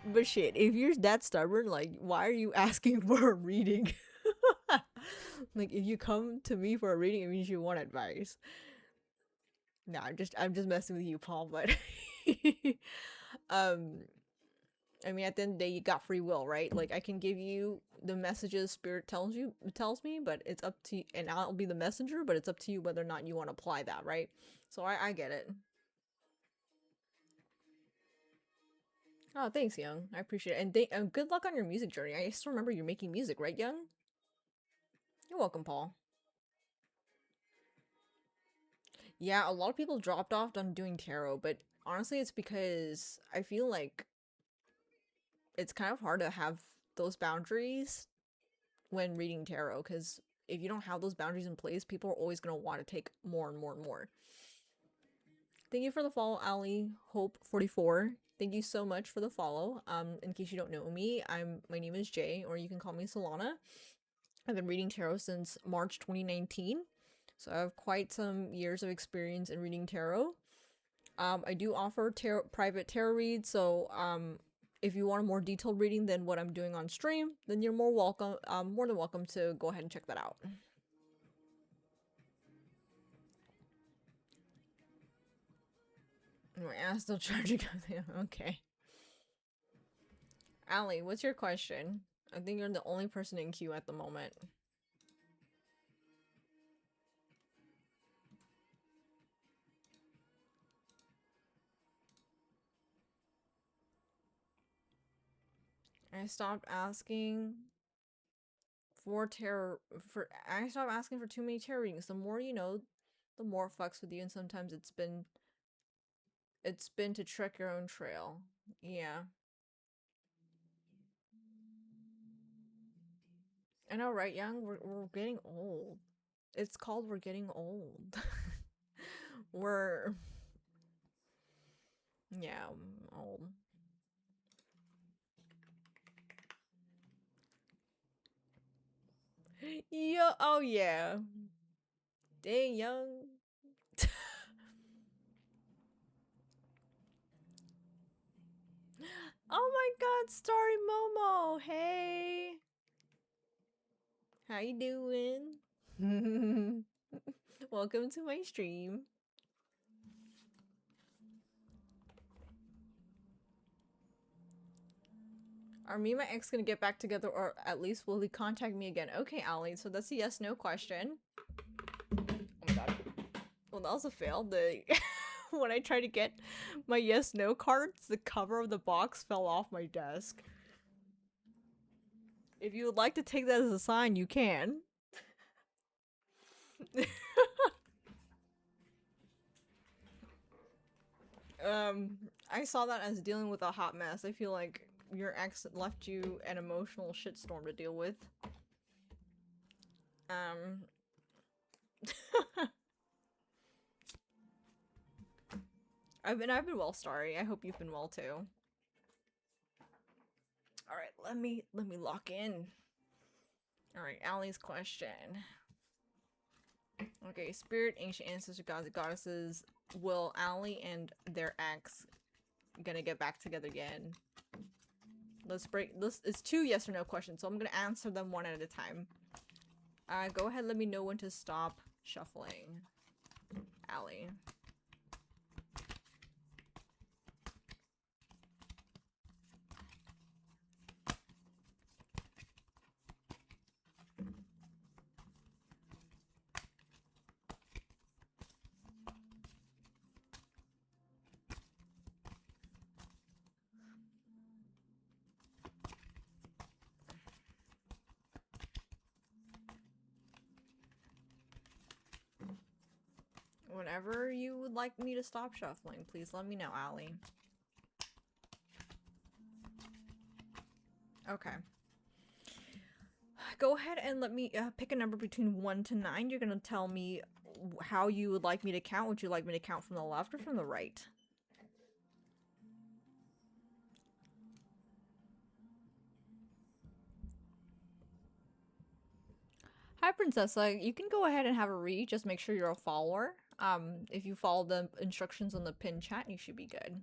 But shit, if you're that stubborn, like, why are you asking for a reading? Like, if you come to me for a reading, it means you want advice. No, I'm just messing with you, Paul. But um, I mean, at the end of the day, you got free will, right? Like, I can give you the messages Spirit tells me, but it's up to you, and I'll be the messenger. But it's up to you whether or not you want to apply that, right? So I get it. Oh, thanks, Young. I appreciate it. And good luck on your music journey. I still remember you're making music, right, Young? You're welcome, Paul. Yeah, a lot of people dropped off on doing tarot, but honestly, it's because I feel like it's kind of hard to have those boundaries when reading tarot, because if you don't have those boundaries in place, people are always going to want to take more and more and more. Thank you for the follow, Ali Hope44. Thank you so much for the follow. In case you don't know me, my name is Jay, or you can call me Solana. I've been reading tarot since March 2019. So I have quite some years of experience in reading tarot. I do offer private tarot reads, so if you want a more detailed reading than what I'm doing on stream, then you're more than welcome to go ahead and check that out. My ass still charging. Okay. Allie, what's your question? I think you're the only person in queue at the moment. I stopped asking I stopped asking for too many tarot readings. The more you know, the more it fucks with you, and sometimes it's been to trek your own trail. Yeah. I know, right, Young? We're getting old. It's called we're getting old. we're yeah, old. Yo, oh yeah. Dang, Young. Oh my god, Starry Momo. Hey. How you doing? Welcome to my stream. Are me and my ex gonna get back together, or at least will he contact me again? Okay, Allie, so that's a yes/no question. Oh my god. Well, that was a fail. When I tried to get my yes/no cards, the cover of the box fell off my desk. If you would like to take that as a sign, you can. I saw that as dealing with a hot mess. I feel like your ex left you an emotional shitstorm to deal with. I've been well, Starry. I hope you've been well too. All right, let me lock in. All right, Allie's question. Okay, spirit, ancient ancestors, gods, and goddesses. Will Allie and their ex gonna get back together again? Let's break this. It's 2 yes or no questions, so I'm gonna answer them one at a time. Go ahead, let me know when to stop shuffling. Allie. Whenever you would like me to stop shuffling, please let me know, Allie. Okay. Go ahead and let me pick a number between 1 to 9. You're gonna tell me how you would like me to count. Would you like me to count from the left or from the right? Hi, Princessa. You can go ahead and have a read. Just make sure you're a follower. If you follow the instructions on the pin chat, you should be good.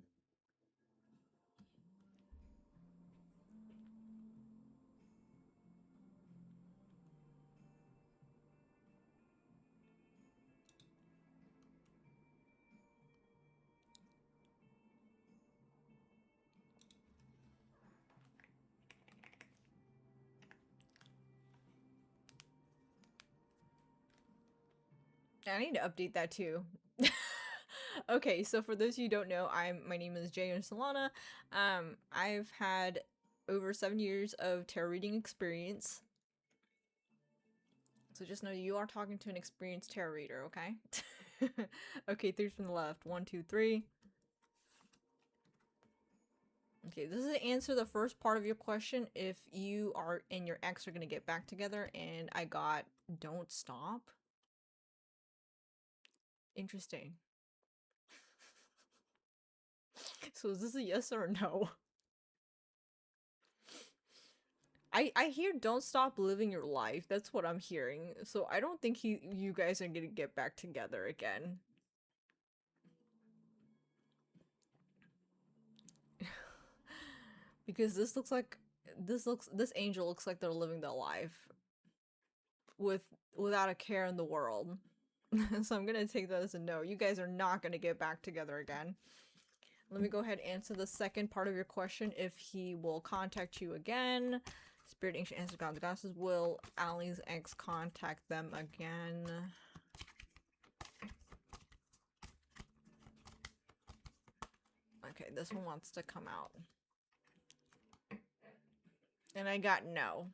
I need to update that too. Okay, so for those of you who don't know, my name is Jay Solana. I've had over 7 years of tarot reading experience. So just know you are talking to an experienced tarot reader, okay? Okay, 3 from the left. 1, 2, 3. Okay, this is to answer the first part of your question. If you are and your ex are gonna get back together, and I got don't stop. Interesting. So is this a yes or a no? I hear don't stop living your life. That's what I'm hearing. So I don't think you guys are gonna get back together again. Because this angel looks like they're living their life with without a care in the world. So I'm gonna take that as a no. You guys are not gonna get back together again. Let me go ahead and answer the second part of your question. If he will contact you again. Spirit, ancient ancestors, gods, goddesses, will Allie's ex contact them again? Okay, this one wants to come out. And I got no.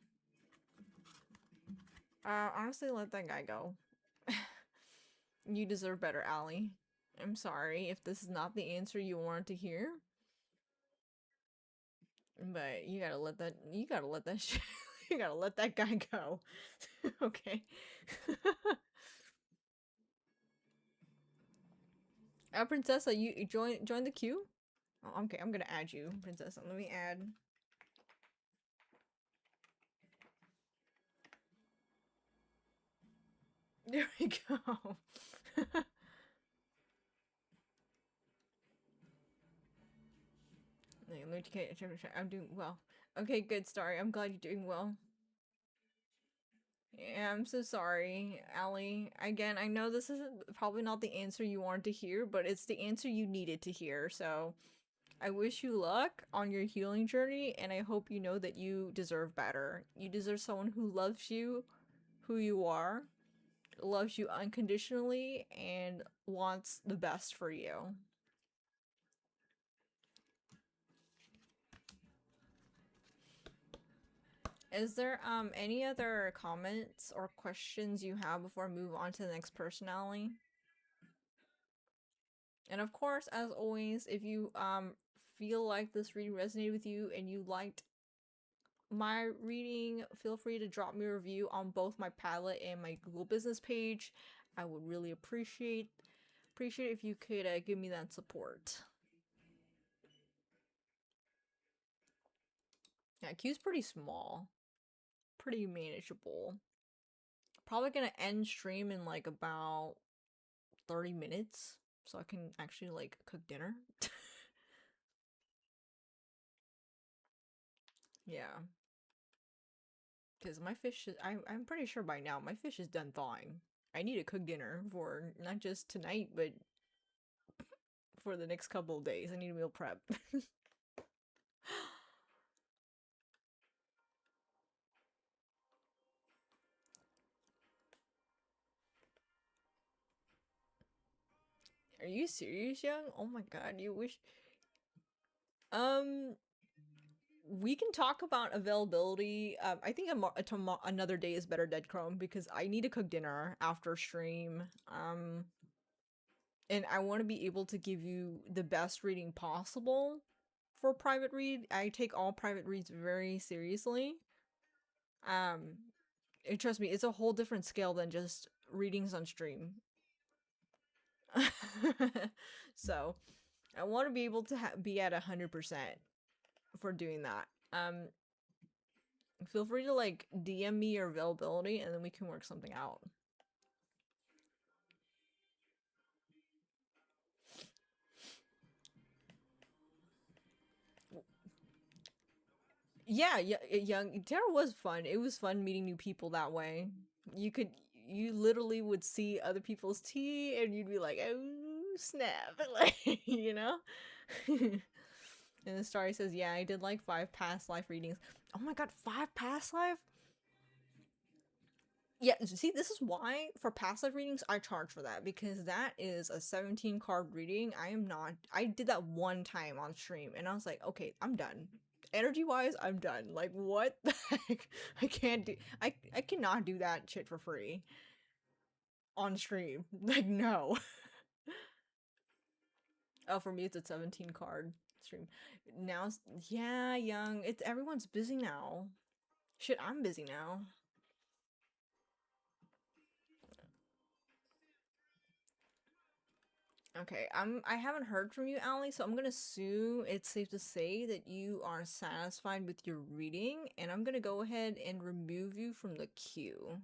Honestly, let that guy go. You deserve better, Allie. I'm sorry if this is not the answer you wanted to hear. But you gotta let that you gotta let that guy go. Okay. Princessa, you join the queue? Oh, okay, I'm gonna add you, Princessa. Let me add. There we go. I'm doing well. Okay, good, Starry. I'm glad you're doing well. Yeah, I'm so sorry, Allie. Again, I know this is probably not the answer you wanted to hear, but it's the answer you needed to hear. So I wish you luck on your healing journey, and I hope you know that you deserve better. You deserve someone who loves you, who you are, loves you unconditionally, and wants the best for you. Is there any other comments or questions you have before I move on to the next personality? And of course, as always, if you feel like this reading resonated with you and you liked my reading, feel free to drop me a review on both my Padlet and my Google business page. I would really appreciate if you could give me that support. Yeah, Q's pretty small, pretty manageable. Probably gonna end stream in like about 30 minutes so I can actually like cook dinner. Yeah. Because my fish is, I'm pretty sure by now my fish is done thawing. I need to cook dinner for not just tonight, but for the next couple of days. I need to meal prep. Are you serious, Young? Oh my god, you wish. Um, we can talk about availability. I think another day is better, Dead Chrome, because I need to cook dinner after stream. And I want to be able to give you the best reading possible for private read. I take all private reads very seriously. And trust me, it's a whole different scale than just readings on stream. So I want to be able to be at 100% for doing that. Feel free to like DM me your availability and then we can work something out. Yeah, young Terra was fun. It was fun meeting new people that way. You literally would see other people's tea and you'd be like, oh snap, like you know. And the story says, yeah, I did like 5 past life readings. Oh my god, 5 past life? Yeah, see, this is why for past life readings I charge for that, because that is a 17 card reading. I did that one time on stream and I was like, okay, I'm done. Energy wise, I'm done. Like, what the heck? I cannot do that shit for free on stream. Like, no. Oh, for me, it's a 17 card stream. Now, yeah, Young. Everyone's busy now. Shit, I'm busy now. Okay, I haven't heard from you, Allie, so I'm gonna assume it's safe to say that you are satisfied with your reading, and I'm gonna go ahead and remove you from the queue.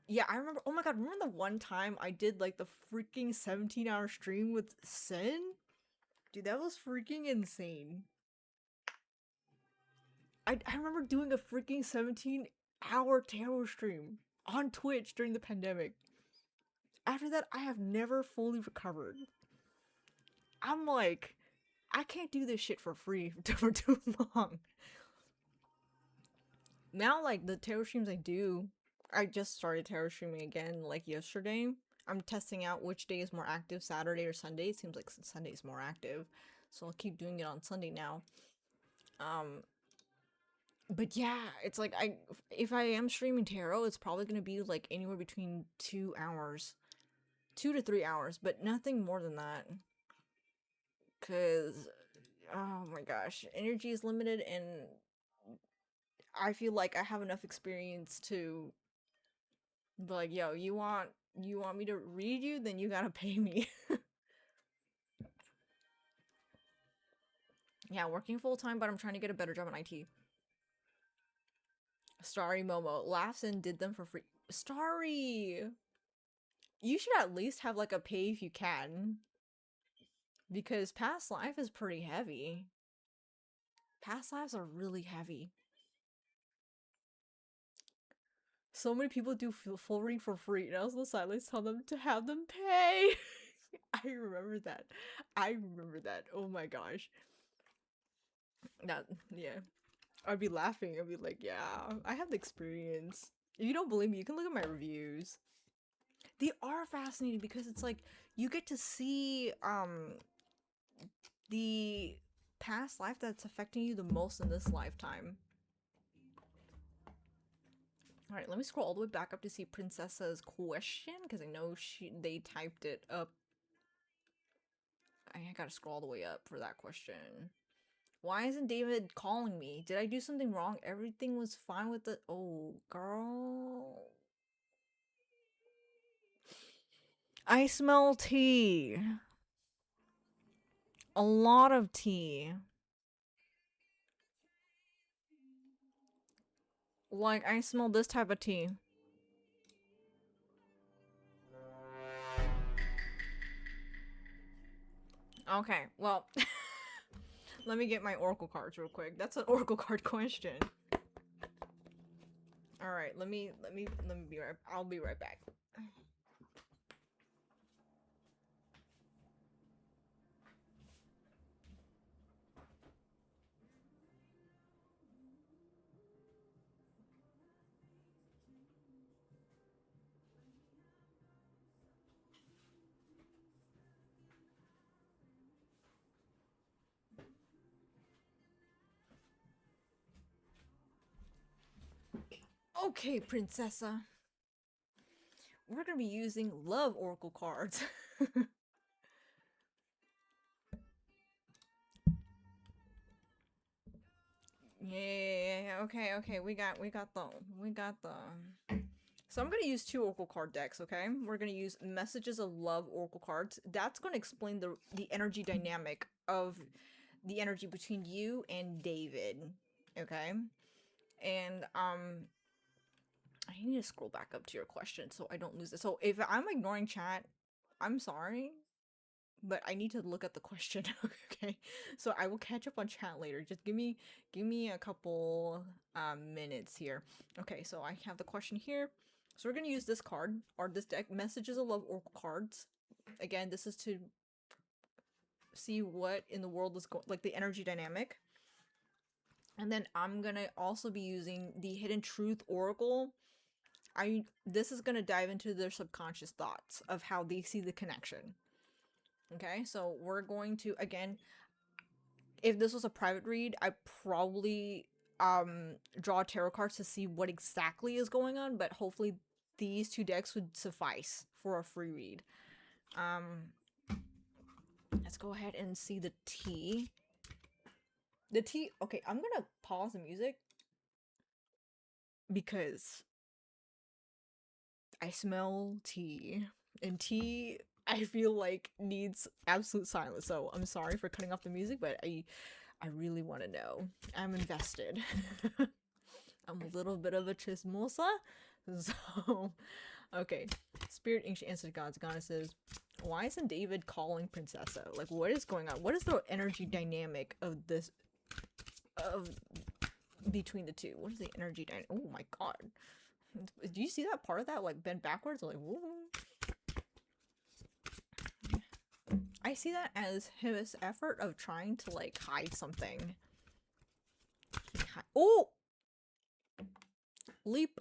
Yeah, I remember. Oh my god, remember the one time I did like the freaking 17-hour stream with Sen? Dude, that was freaking insane. I remember doing a freaking 17-hour tarot stream on Twitch during the pandemic. After that, I have never fully recovered. I'm like, I can't do this shit for free for too long. Now, like, the tarot streams I do, I just started tarot streaming again, like, yesterday. I'm testing out which day is more active, Saturday or Sunday. It seems like Sunday's more active, so I'll keep doing it on Sunday now. But yeah, it's like if I am streaming tarot, it's probably gonna be like anywhere between 2 hours, 2 to 3 hours, but nothing more than that. Cause oh my gosh, energy is limited, and I feel like I have enough experience to be like, yo, you want me to read you, then you gotta pay me. Yeah, working full time, but I'm trying to get a better job in IT. Starry Momo laughs and did them for free. Starry, you should at least have like a pay if you can, because past life is pretty heavy. Past lives are really heavy. So many people do full reading for free, and I was on the sidelines tell them to have them pay. I remember that. I remember that. Oh my gosh. That, yeah. I'd be laughing. I'd be like, yeah, I have the experience. If you don't believe me, you can look at my reviews. They are fascinating because it's like you get to see the past life that's affecting you the most in this lifetime. All right, let me scroll all the way back up to see Princessa's question because I know they typed it up. I gotta scroll all the way up for that question. Why isn't David calling me? Did I do something wrong? Everything was fine with the. Oh, girl. I smell tea. A lot of tea. Like, I smell this type of tea. Okay, well, let me get my oracle cards real quick. That's an oracle card question. All right, let me be right. I'll be right back. Okay, Princessa. We're gonna be using love oracle cards. Yeah, okay. We got the. So I'm gonna use two oracle card decks. Okay, we're gonna use messages of love oracle cards. That's gonna explain the energy dynamic of the energy between you and David. Okay, and I need to scroll back up to your question so I don't lose it. So if I'm ignoring chat, I'm sorry, but I need to look at the question. Okay, so I will catch up on chat later. Just give me a couple minutes here. Okay, so I have the question here. So we're gonna use this card or this deck, Messages of Love Oracle cards. Again, this is to see what in the world is going, like the energy dynamic. And then I'm gonna also be using the Hidden Truth Oracle. This is gonna dive into their subconscious thoughts of how they see the connection. Okay, so we're going to, again, if this was a private read, I probably draw tarot cards to see what exactly is going on, but hopefully these two decks would suffice for a free read. Let's go ahead and see the tea. The tea, okay, I'm gonna pause the music because I smell tea. And tea, I feel like, needs absolute silence. So I'm sorry for cutting off the music, but I really want to know. I'm invested. I'm a little bit of a chismosa. So, okay. Spirit, ancient ancestors, gods, goddesses. Why isn't David calling Princessa? Like, what is going on? What is the energy dynamic of this, of between the two? What is the energy dynamic? Oh my god. Do you see that part of that, like, bent backwards? Like, woo. I see that as his effort of trying to, like, hide something. Oh! Leap.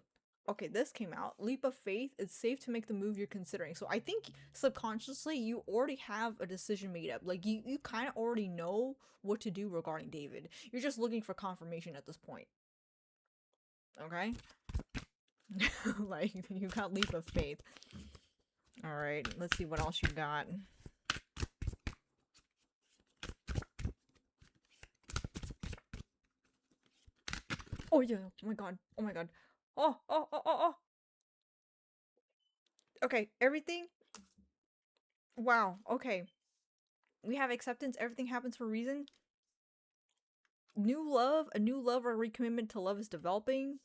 Okay, this came out. Leap of faith. It's safe to make the move you're considering. So I think subconsciously you already have a decision made up. Like, you kind of already know what to do regarding David. You're just looking for confirmation at this point. Okay? Like, you got leap of faith. Alright, let's see what else you got. Oh yeah, oh my god, oh my god. Oh. Okay, everything. Wow, okay. We have acceptance, everything happens for a reason. New love, a new love or recommitment to love is developing.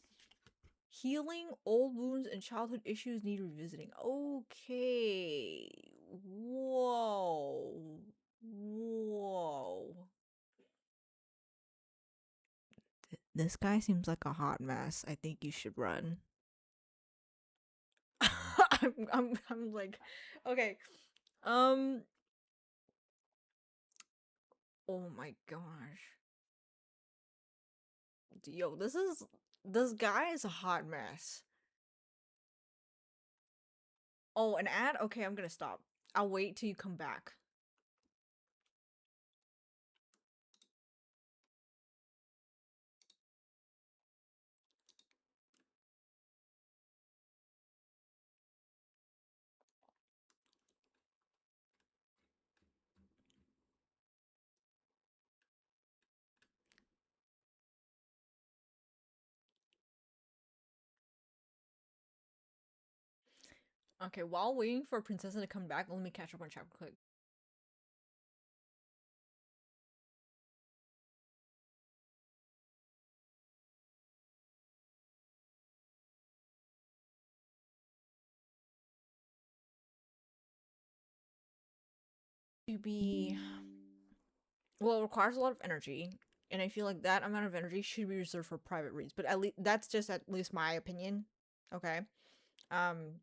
Healing, old wounds and childhood issues need revisiting. Okay. Whoa. Whoa. This guy seems like a hot mess. I think you should run. I'm like, okay. Um. Oh my gosh. Yo, this guy is a hot mess. Oh, an ad? Okay, I'm gonna stop. I'll wait till you come back. Okay, while waiting for Princessa to come back, let me catch up on chat quick. To be well, it requires a lot of energy, and I feel like that amount of energy should be reserved for private reads. But at least that's just at least my opinion. Okay. Um,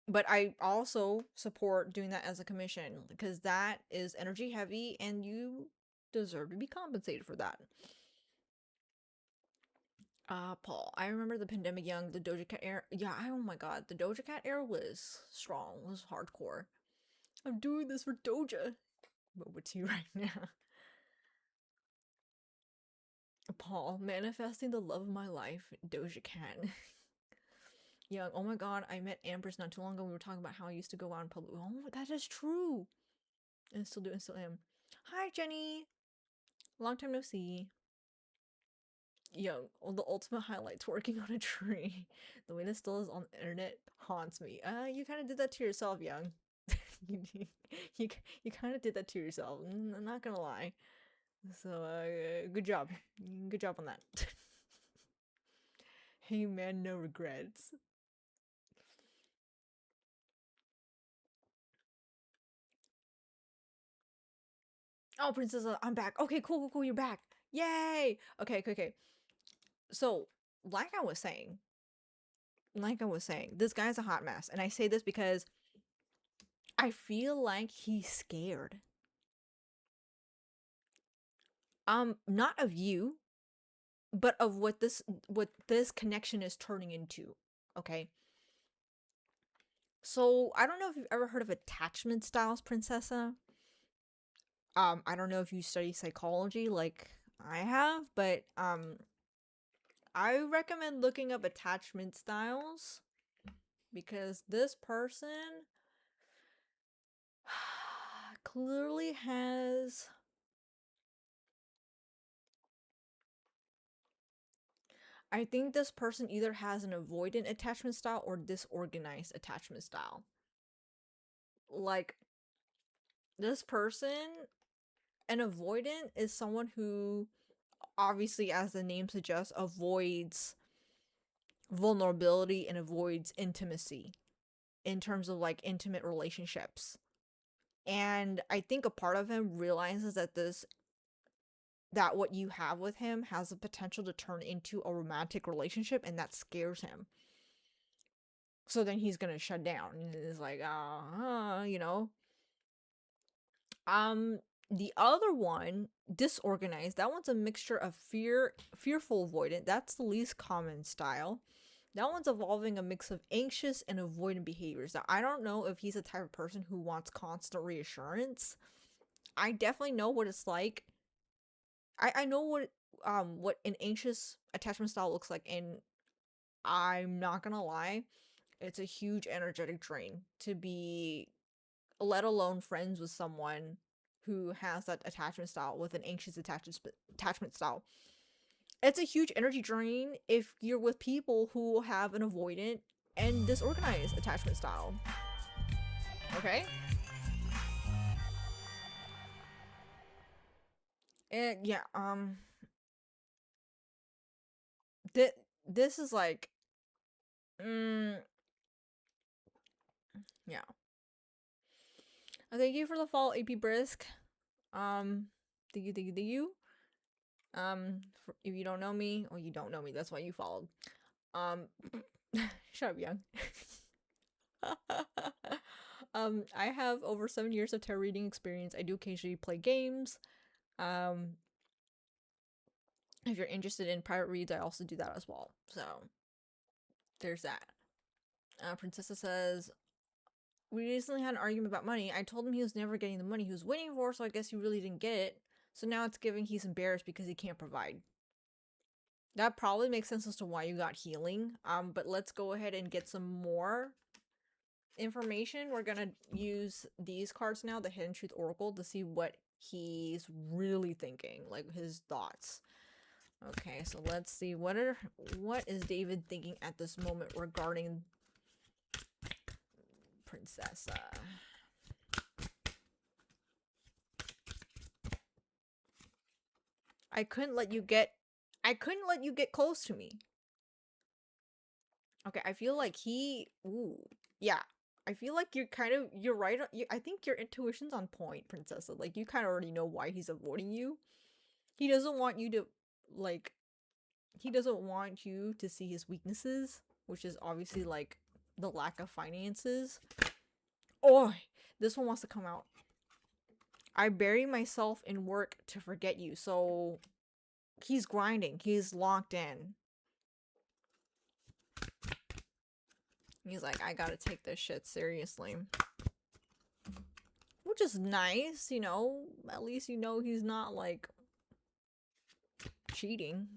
but I also support doing that as a commission because that is energy heavy, and you deserve to be compensated for that. Paul, I remember the pandemic young, the Doja Cat era. Yeah, oh my god, the Doja Cat era was strong, was hardcore. I'm doing this for Doja. But what's you right now? Paul, manifesting the love of my life, Doja Cat. Young, oh my god, I met Amber's not too long ago. We were talking about how I used to go out in public. Oh, that is true. And still do, and still am. Hi, Jenny. Long time no see. Young, the ultimate highlights working on a tree. The way that still is on the internet haunts me. You kind of did that to yourself, Young. you kind of did that to yourself. I'm not gonna lie. So, good job. Good job on that. Hey man, no regrets. Oh, Princess, I'm back. Okay, cool, you're back. Yay! Okay. So, like I was saying, this guy's a hot mess. And I say this because I feel like he's scared. Not of you, but of what this connection is turning into. Okay? So, I don't know if you've ever heard of attachment styles, Princessa. I don't know if you study psychology like I have, but I recommend looking up attachment styles because this person clearly has I think this person either has an avoidant attachment style or disorganized attachment style. Like, this person, an avoidant is someone who, obviously, as the name suggests, avoids vulnerability and avoids intimacy in terms of like intimate relationships. And I think a part of him realizes that what you have with him has the potential to turn into a romantic relationship, and that scares him. So then he's gonna shut down and is like, you know. Um, the other one, disorganized, that one's a mixture of fearful avoidant. That's the least common style. That one's evolving a mix of anxious and avoidant behaviors. Now, I don't know if he's the type of person who wants constant reassurance. I definitely know what it's like. I know what an anxious attachment style looks like, and I'm not gonna lie, it's a huge energetic drain to be, let alone friends with someone who has that attachment style with an anxious attachment style. It's a huge energy drain if you're with people who have an avoidant and disorganized attachment style. Okay? And yeah, this is like, mm, yeah. Thank you for the fall, AP Brisk. Thank you. If you don't know me, or you don't know me, that's why you followed. Um, shut up, young. I have over 7 years of tarot reading experience. I do occasionally play games. If you're interested in private reads, I also do that as well. So, there's that. Princessa says, we recently had an argument about money. I told him he was never getting the money he was waiting for, so I guess he really didn't get it. So now it's giving he's embarrassed because he can't provide. That probably makes sense as to why you got healing. But let's go ahead and get some more information. We're gonna use these cards now, the Hidden Truth Oracle, to see what he's really thinking, like his thoughts. Okay, so let's see what is David thinking at this moment regarding Princessa. I couldn't let you get close to me. Okay, I feel like yeah. I feel like you're right. I think your intuition's on point, Princessa. Like, you kind of already know why he's avoiding you. He doesn't want you to, like, he doesn't want you to see his weaknesses, which is obviously, like, the lack of finances. Oh, this one wants to come out. I bury myself in work to forget you. So he's grinding. He's locked in. He's like, I gotta take this shit seriously. Which is nice, you know. At least you know he's not, like, cheating.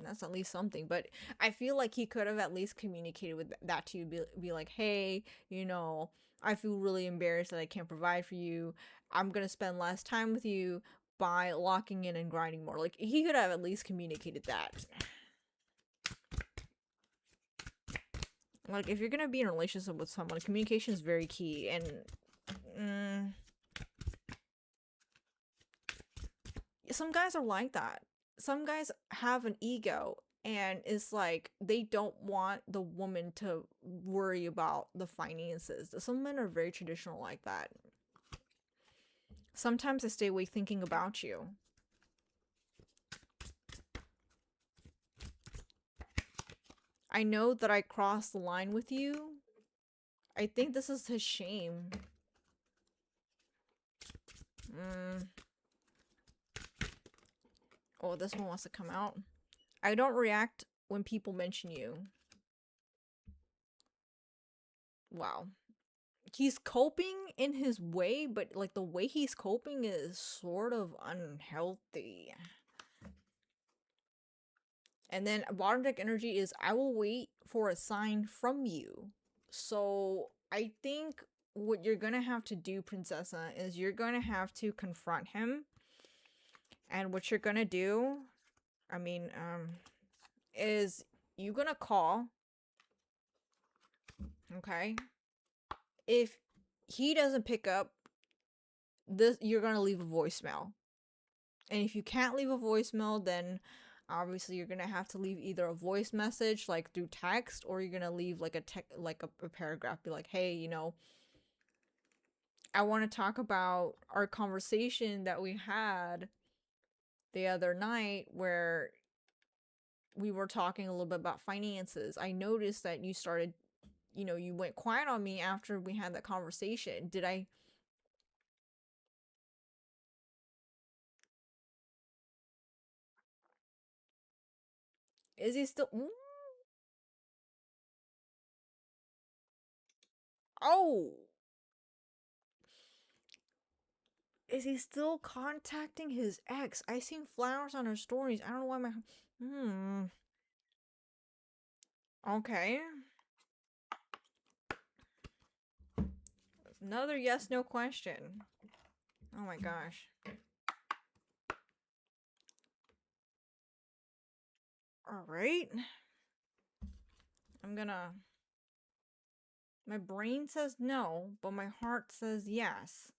That's at least something. But I feel like he could have at least communicated with that to you. Be like, hey, you know, I feel really embarrassed that I can't provide for you. I'm gonna spend less time with you by locking in and grinding more. Like, he could have at least communicated that. Like, if you're gonna be in a relationship with someone, communication is very key. And some guys are like that. Some guys have an ego, and it's like they don't want the woman to worry about the finances. Some men are very traditional like that. Sometimes I stay awake thinking about you. I know that I crossed the line with you. I think this is his shame. Oh, this one wants to come out. I don't react when people mention you. Wow. He's coping in his way, but, like, the way he's coping is sort of unhealthy. And then bottom deck energy is, I will wait for a sign from you. So I think what you're gonna have to do, Princessa, is you're gonna have to confront him. And what you're gonna do, I mean, is you gonna call, okay? If he doesn't pick up, this you're gonna leave a voicemail. And if you can't leave a voicemail, then obviously you're gonna have to leave either a voice message like through text, or you're gonna leave like a paragraph, be like, hey, I want to talk about our conversation that we had the other night where we were talking a little bit about finances. I noticed that you started, you went quiet on me after we had that conversation. Did I? Is he still? Oh, is he still contacting his ex? I seen flowers on her stories. I don't know why my. Hmm. Okay. Another yes no question. Oh my gosh. All right. I'm gonna. My brain says no, but my heart says yes.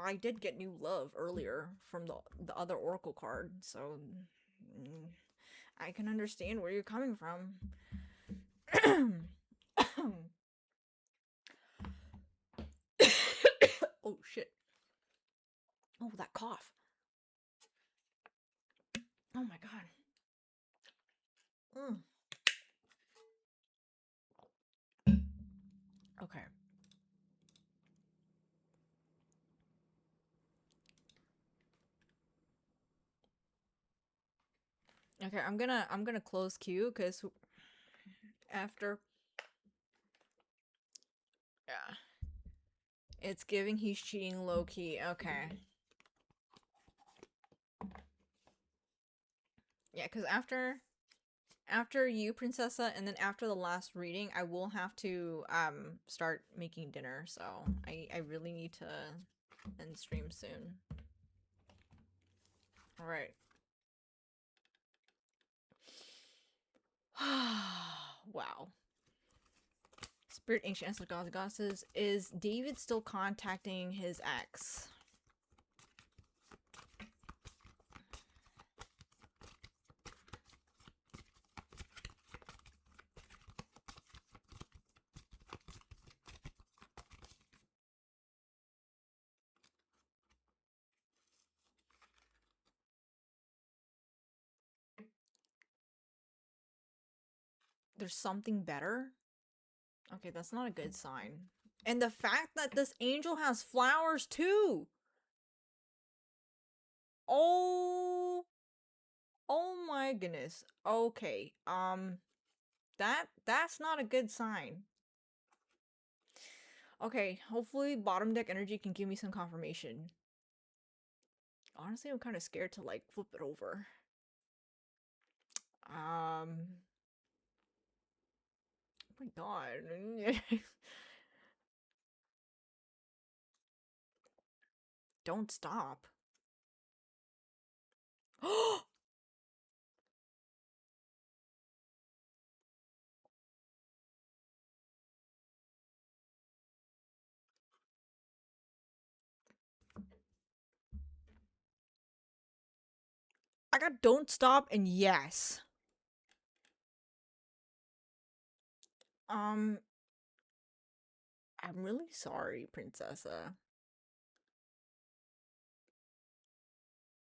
I did get new love earlier from the other oracle card, so mm, I can understand where you're coming from. Oh shit. Oh, that cough. Oh my god. Mm. Okay. Okay, I'm gonna close Q because after, yeah, it's giving he's cheating low key. Okay. Yeah, because after you, Princessa, and then after the last reading, I will have to start making dinner. So I really need to end stream soon. All right. Wow. Spirit, ancient ancestors, gods, and goddesses. Is David still contacting his ex? There's something better? Okay, that's not a good sign. And the fact that this angel has flowers too. Oh, oh my goodness. Okay. That's not a good sign. Okay, hopefully bottom deck energy can give me some confirmation. Honestly, I'm kind of scared to like flip it over. Oh my god. Don't stop. I got don't stop and yes. Um, I'm really sorry, Princessa.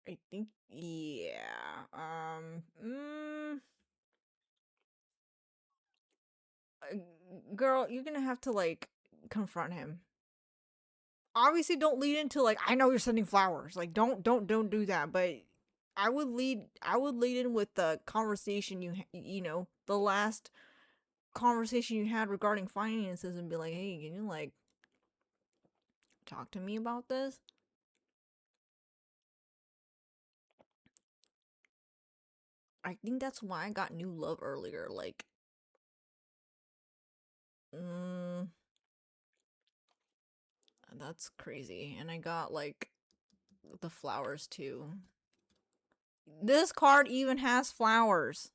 I think yeah. Uh, Girl, you're gonna have to like confront him. Obviously, don't lead into like I know you're sending flowers. Like don't do that. But I would lead in with the conversation the last conversation you had regarding finances and be like, hey, can you like talk to me about this? I think that's why I got new love earlier. Like, mm, That's crazy. And I got like the flowers too. This card even has flowers.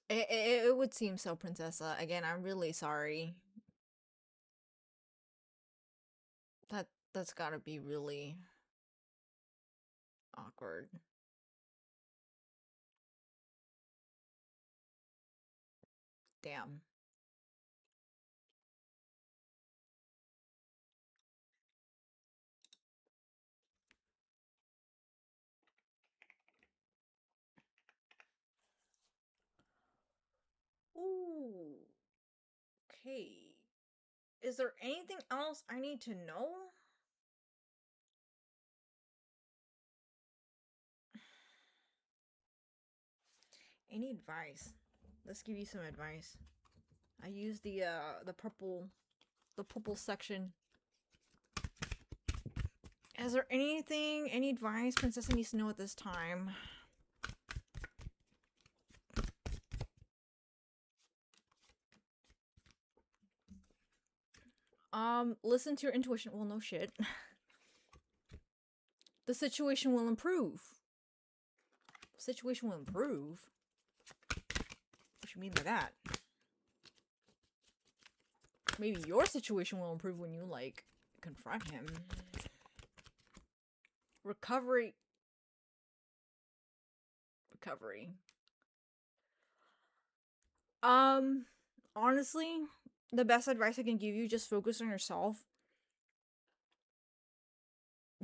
It would seem so, Princessa. Again, I'm really sorry. That's gotta be really awkward. Damn. Ooh. Okay. Is there anything else I need to know? Any advice? Let's give you some advice. I use the purple section. Is there any advice Princessa needs to know at this time? Listen to your intuition. Well, no shit. The situation will improve. Situation will improve? What you mean by that? Maybe your situation will improve when you, like, confront him. Recovery. Honestly, the best advice I can give you, just focus on yourself.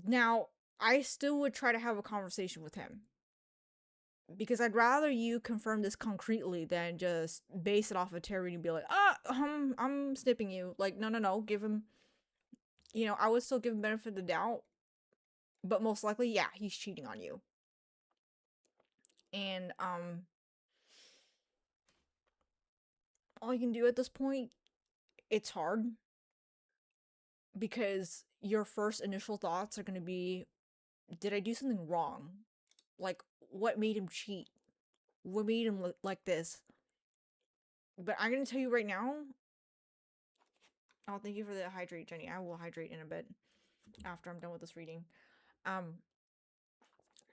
Now, I still would try to have a conversation with him. Because I'd rather you confirm this concretely than just base it off of Terry and be like, I'm snipping you. Like, no, give him, I would still give him benefit of the doubt. But most likely, yeah, he's cheating on you. And, all you can do at this point, it's hard. Because your first initial thoughts are going to be, did I do something wrong? Like, what made him cheat? What made him look like this? But I'm going to tell you right now. Oh, thank you for the hydrate, Jenny. I will hydrate in a bit after I'm done with this reading. I'm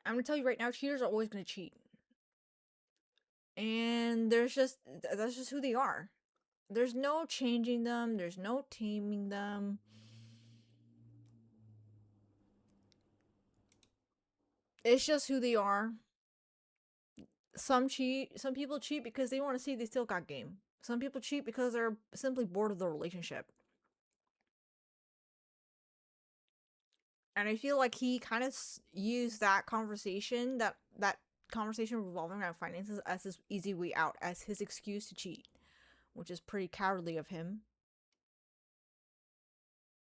going to tell you right now, cheaters are always going to cheat. And that's just who they are. There's no changing them. There's no taming them. It's just who they are. Some people cheat because they want to see they still got game. Some people cheat because they're simply bored of the relationship. And I feel like he kind of used that conversation, that conversation revolving around finances, as his easy way out, as his excuse to cheat, which is pretty cowardly of him.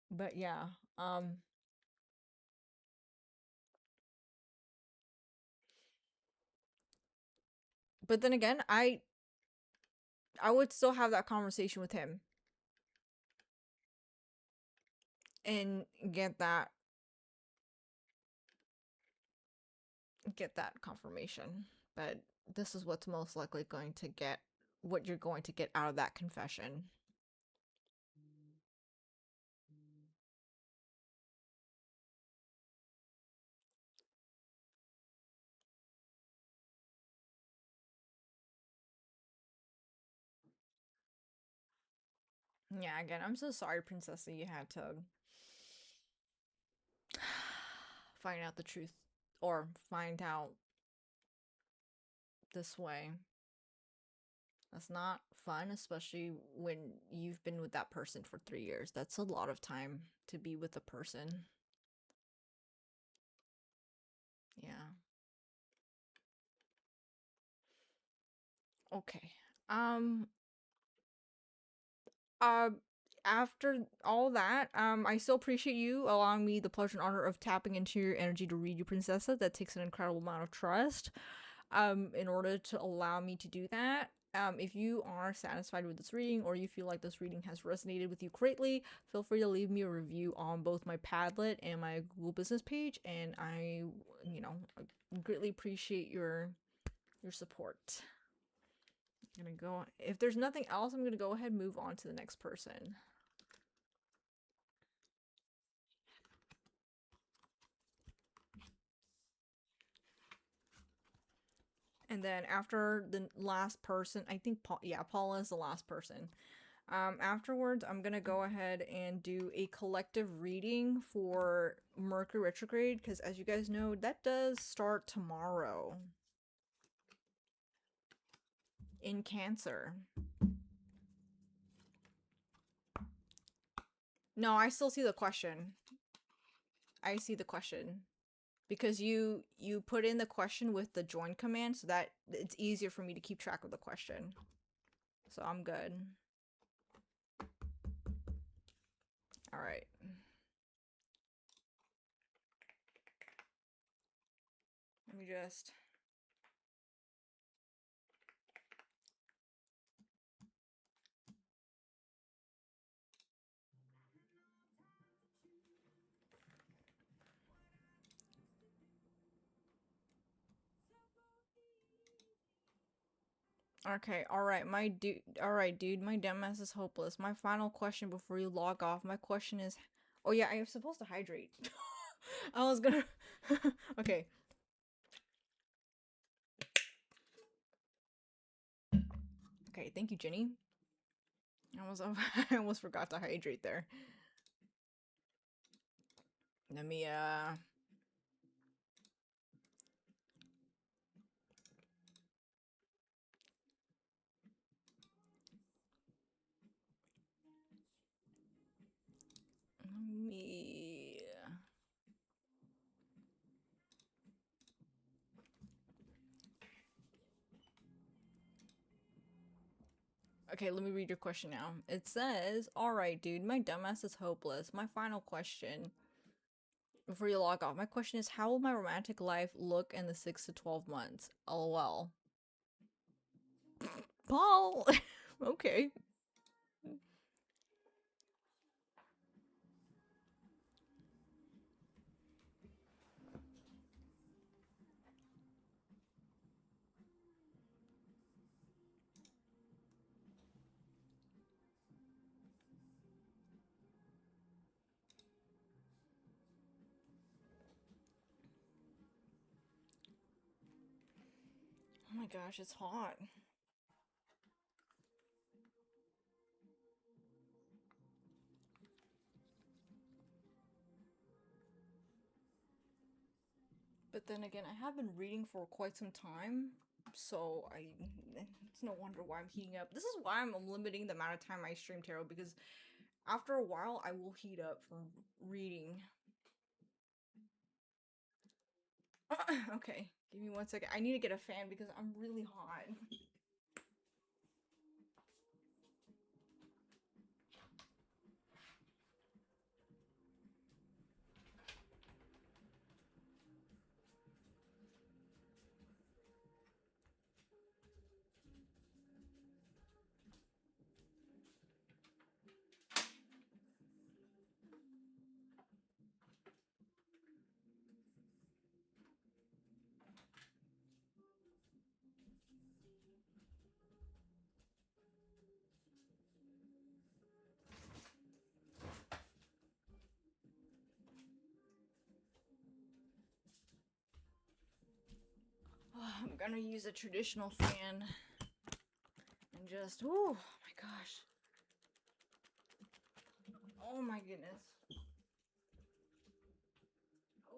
But yeah, but then again, I would still have that conversation with him and get that confirmation. But this is what's most likely going to get what you're going to get out of that confession. Yeah, again, I'm so sorry, Princess, that you had to find out the truth or find out this way. That's not fun, especially when you've been with that person for 3 years. That's a lot of time to be with a person. Yeah. Okay. Um uh After all that, I still appreciate you allowing me the pleasure and honor of tapping into your energy to read you, Princessa. That takes an incredible amount of trust. In order to allow me to do that. If you are satisfied with this reading or you feel like this reading has resonated with you greatly, feel free to leave me a review on both my Padlet and my Google business page, and I greatly appreciate your support. I'm gonna go, if there's nothing else, I'm gonna go ahead and move on to the next person. And then after the last person, I think Paula is the last person. Afterwards, I'm gonna go ahead and do a collective reading for Mercury Retrograde, because as you guys know, that does start tomorrow in Cancer. No, I still see the question. I see the question. Because you put in the question with the join command, so that it's easier for me to keep track of the question. So I'm good. Alright. Let me just... Okay, alright, alright, dude, my dumbass is hopeless. My final question before you log off, my question is... Oh yeah, I am supposed to hydrate. I was gonna... Okay. Okay, thank you, Jenny. I almost forgot to hydrate there. Let me, Okay, let me read your question now. It says, alright, dude, my dumbass is hopeless. My final question before you log off. My question is, how will my romantic life look in the 6 to 12 months? LOL. Paul! Okay. Oh my gosh, it's hot. But then again, I have been reading for quite some time, so it's no wonder why I'm heating up. This is why I'm limiting the amount of time I stream tarot, because after a while, I will heat up from reading. Okay, give me 1 second. I need to get a fan because I'm really hot. I'm gonna use a traditional fan and just, oh my gosh. Oh my goodness. Oh.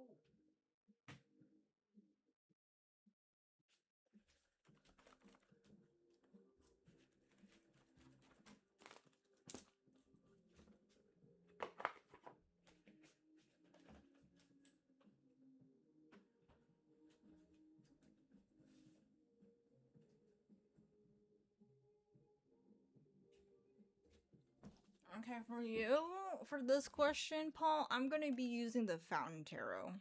Okay, for you, for this question, Paul, I'm gonna be using the Fountain Tarot.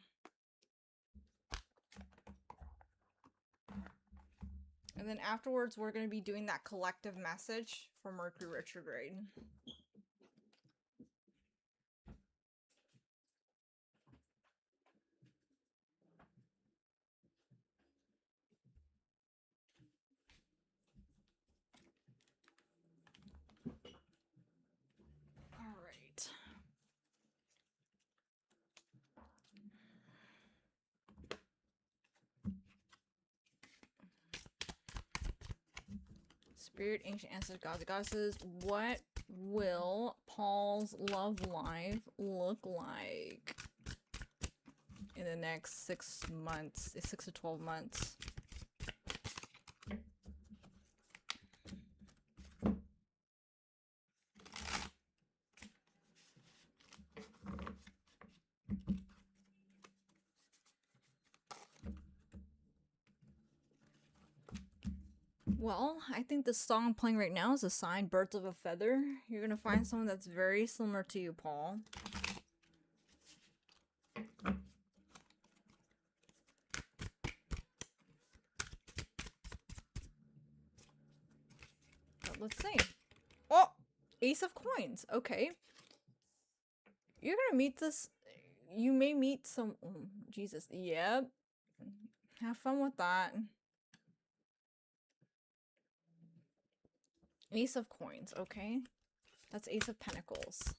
And then afterwards, we're going to be doing that collective message for Mercury retrograde. All right. Spirit, ancient ancestors, gods and goddesses, what will Paul's love life look like in the next 6 months, 6 to 12 months? Well, I think the song I'm playing right now is a sign, Birds of a Feather. You're gonna find someone that's very similar to you, Paul. But let's see. Oh! Ace of Coins. Okay. You're gonna meet this... You may meet some... Oh, Jesus. Yep. Have fun with that. Ace of Coins, okay? That's Ace of Pentacles.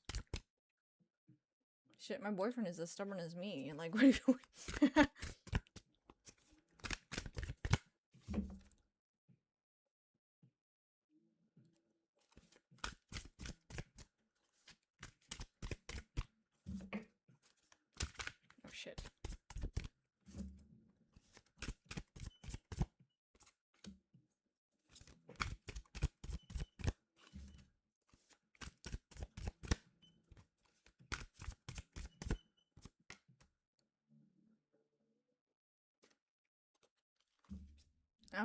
Shit, my boyfriend is as stubborn as me. Like, what do you... Oh, shit.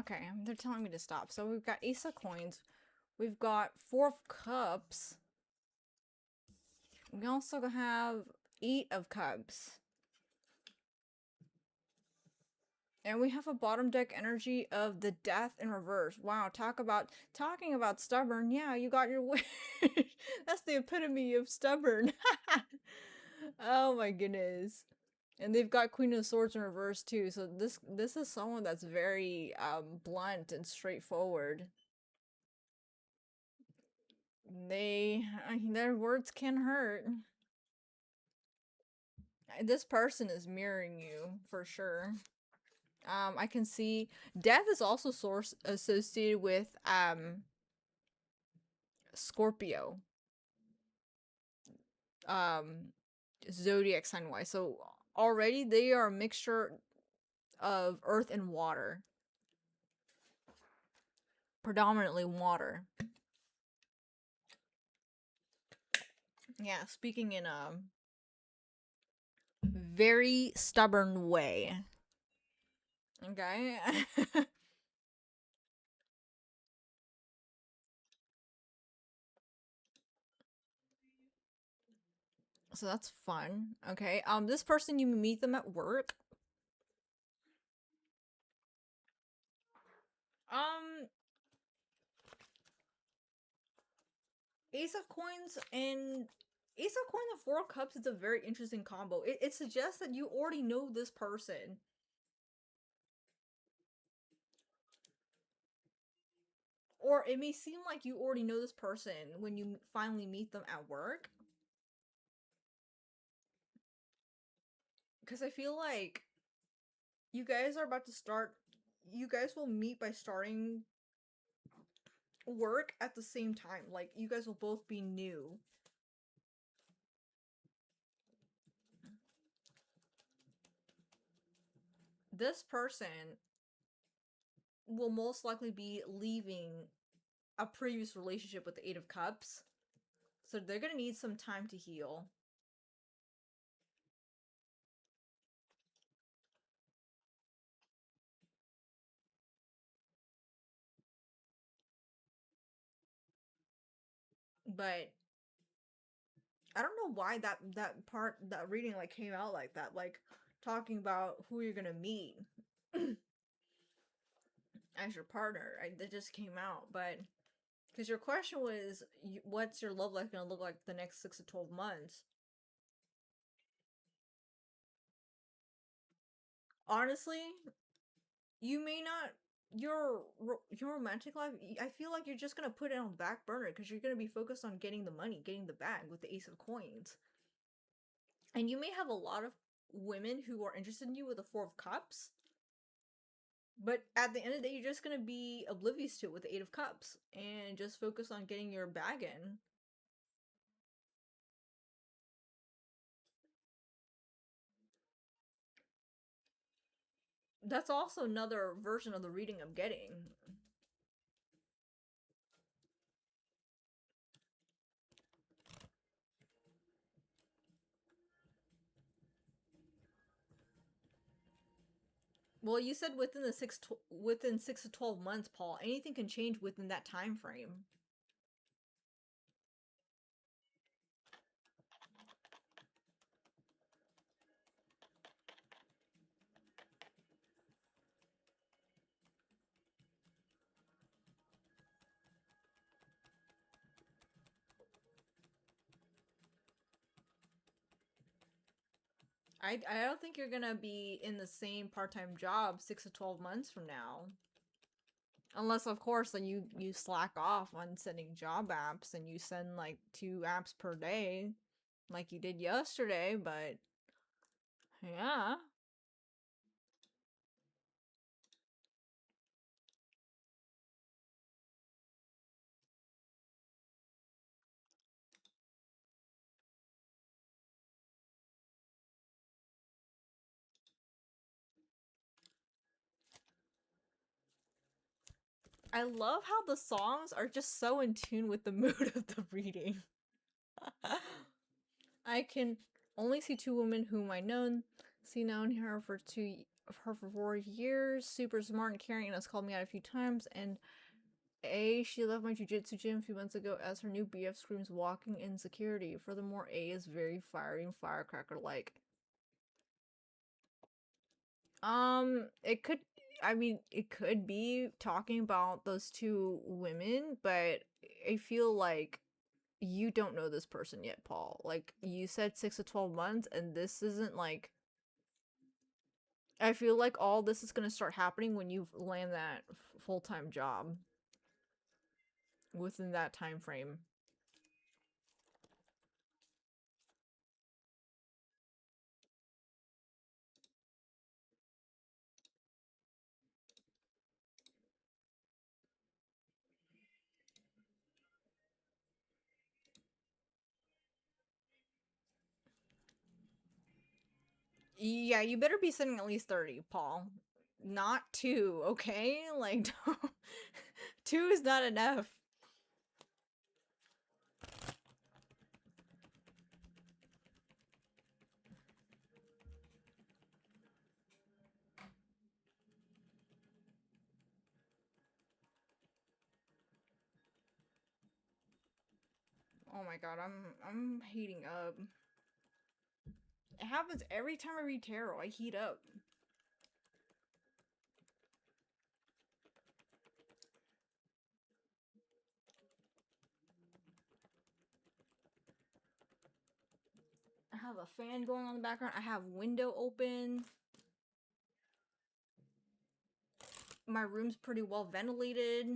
Okay, they're telling me to stop. So we've got Ace of Coins. We've got Four of Cups. We also have Eight of Cups. And we have a bottom deck energy of the Death in reverse. Wow, talking about stubborn. Yeah, you got your wish. That's the epitome of stubborn. Oh my goodness. And they've got Queen of Swords in reverse too. So this is someone that's very blunt and straightforward. Their words can hurt. This person is mirroring you for sure. I can see death is also associated with Scorpio. Zodiac sign wise. So already they are a mixture of earth and water. Predominantly water. Yeah, speaking in a very stubborn way. Okay. So that's fun. Okay. This person, you meet them at work. Ace of Coins and Four of Cups is a very interesting combo. It suggests that you already know this person. Or it may seem like you already know this person when you finally meet them at work. Because I feel like you guys are about to start... You guys will meet by starting work at the same time. Like, you guys will both be new. This person will most likely be leaving a previous relationship with the Eight of Cups. So they're gonna need some time to heal. But I don't know why that reading like came out like that, like talking about who you're gonna meet. as your partner. That just came out, but because your question was, what's your love life gonna look like the next 6 to 12 months? Honestly, you may not your romantic life. I feel like you're just gonna put it on back burner because you're gonna be focused on getting the money, getting the bag with the Ace of Coins, and you may have a lot of women who are interested in you with the Four of Cups. But at the end of the day, you're just gonna be oblivious to it with the Eight of Cups and just focus on getting your bag in. That's also another version of the reading I'm getting. Well, you said within 6 to 12 months, Paul. Anything can change within that time frame. I don't think you're gonna be in the same part time job 6 to 12 months from now. Unless, of course, then you slack off on sending job apps and you send like 2 apps per day, like you did yesterday. But yeah, I love how the songs are just so in tune with the mood of the reading. I can only see two women whom I known her for 4 years. Super smart and caring, and has called me out a few times. And she left my jujitsu gym a few months ago as her new BF screams walking insecurity. Furthermore, A is very fiery and firecracker like. It could. I mean, it could be talking about those two women, but I feel like you don't know this person yet, Paul. Like, you said 6 to 12 months, and this isn't like. I feel like all this is gonna start happening when you land that full time job within that time frame. Yeah, you better be sending at least 30, Paul. Not 2, okay? Like, 2 is not enough. Oh my god, I'm heating up. It happens every time I read tarot. I heat up. I have a fan going on in the background. I have window open. My room's pretty well ventilated.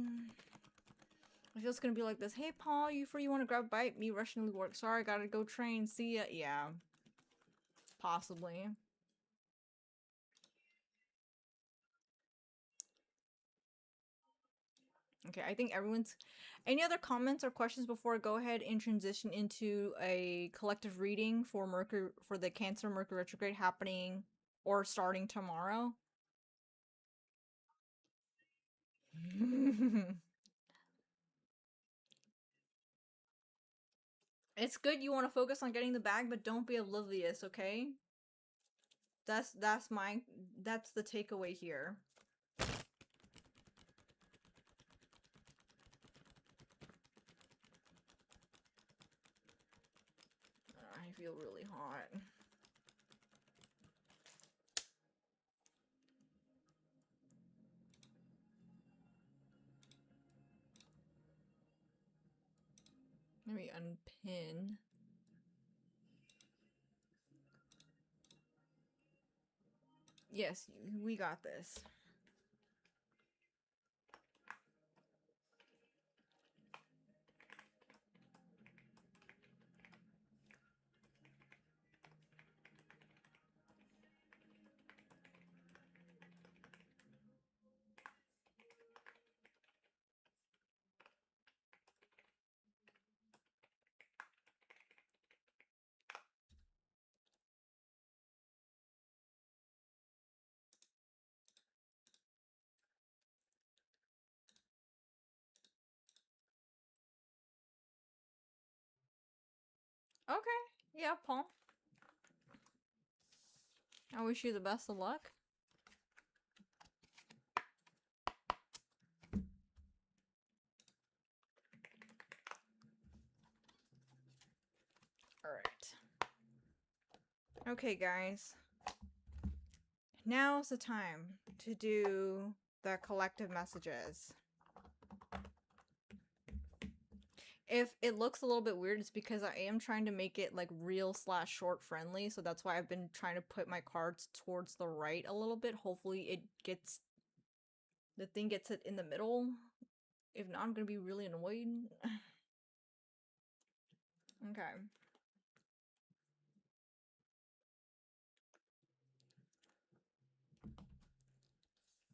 I feel it's gonna be like this. Hey, Paul, you free? You want to grab a bite? Me rushing to work. Sorry, gotta go train. See ya. Yeah. Possibly. Okay, I think everyone's... Any other comments or questions before I go ahead and transition into a collective reading for the Cancer Mercury Retrograde happening or starting tomorrow? It's good you want to focus on getting the bag, but don't be oblivious, okay? That's the takeaway here. I feel really hot. Let me unpin. Yes, we got this. Okay. Yeah, Paul. I wish you the best of luck. Alright. Okay, guys. Now's the time to do the collective messages. If it looks a little bit weird, it's because I am trying to make it like real/short friendly, so that's why I've been trying to put my cards towards the right a little bit. Hopefully the thing gets it in the middle. If not, I'm gonna be really annoyed. Okay.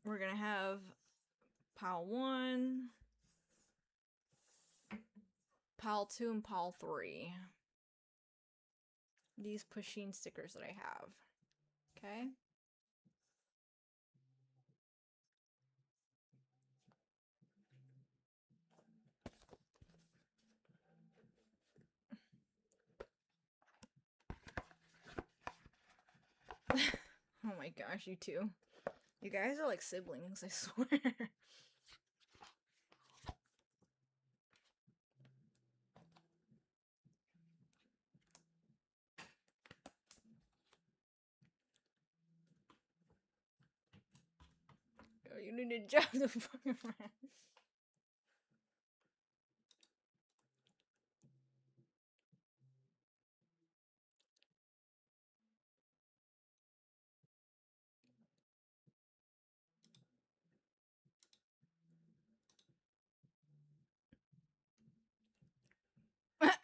We're gonna have pile 1, pile 2, and pile 3. These pushing stickers that I have. Okay. Oh my gosh, you two. You guys are like siblings, I swear. Oh, you need to jump the fucking around.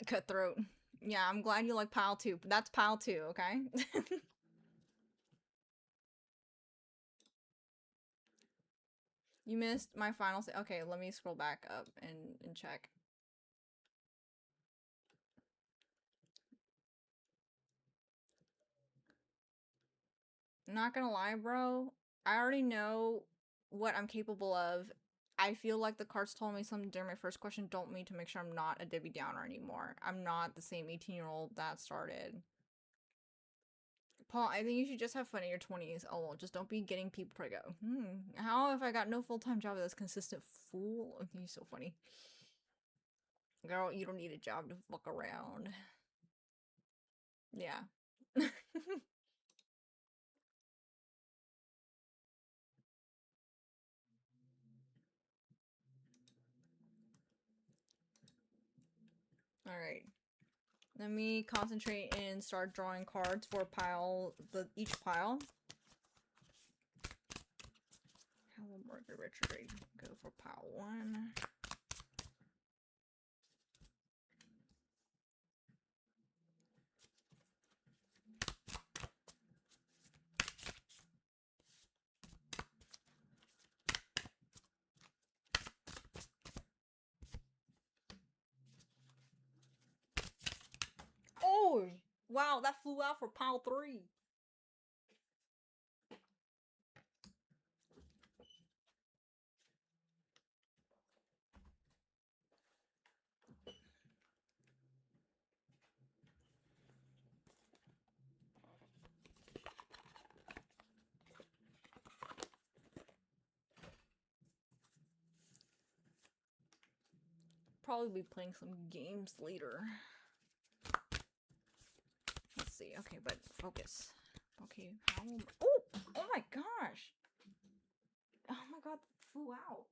Cutthroat. Yeah, I'm glad you like pile 2. That's pile 2, okay? You missed my final okay, let me scroll back up and check. Not gonna lie, bro. I already know what I'm capable of. I feel like the cards told me something during my first question. Don't mean to make sure I'm not a Debbie Downer anymore. I'm not the same 18-year-old that started. Paul, I think you should just have fun in your 20s. Oh, well, just don't be getting people to go, how if I got no full-time job that's consistent, fool? You're so funny. Girl, you don't need a job to fuck around. Yeah. Alright. Let me concentrate and start drawing cards for each pile. Cancer Mercury Retrograde. Go for pile 1. Oh! Wow, that flew out for pile 3. Probably be playing some games later. Let's see. Okay, but focus. Okay, oh! Oh my gosh! Oh my god, that flew out.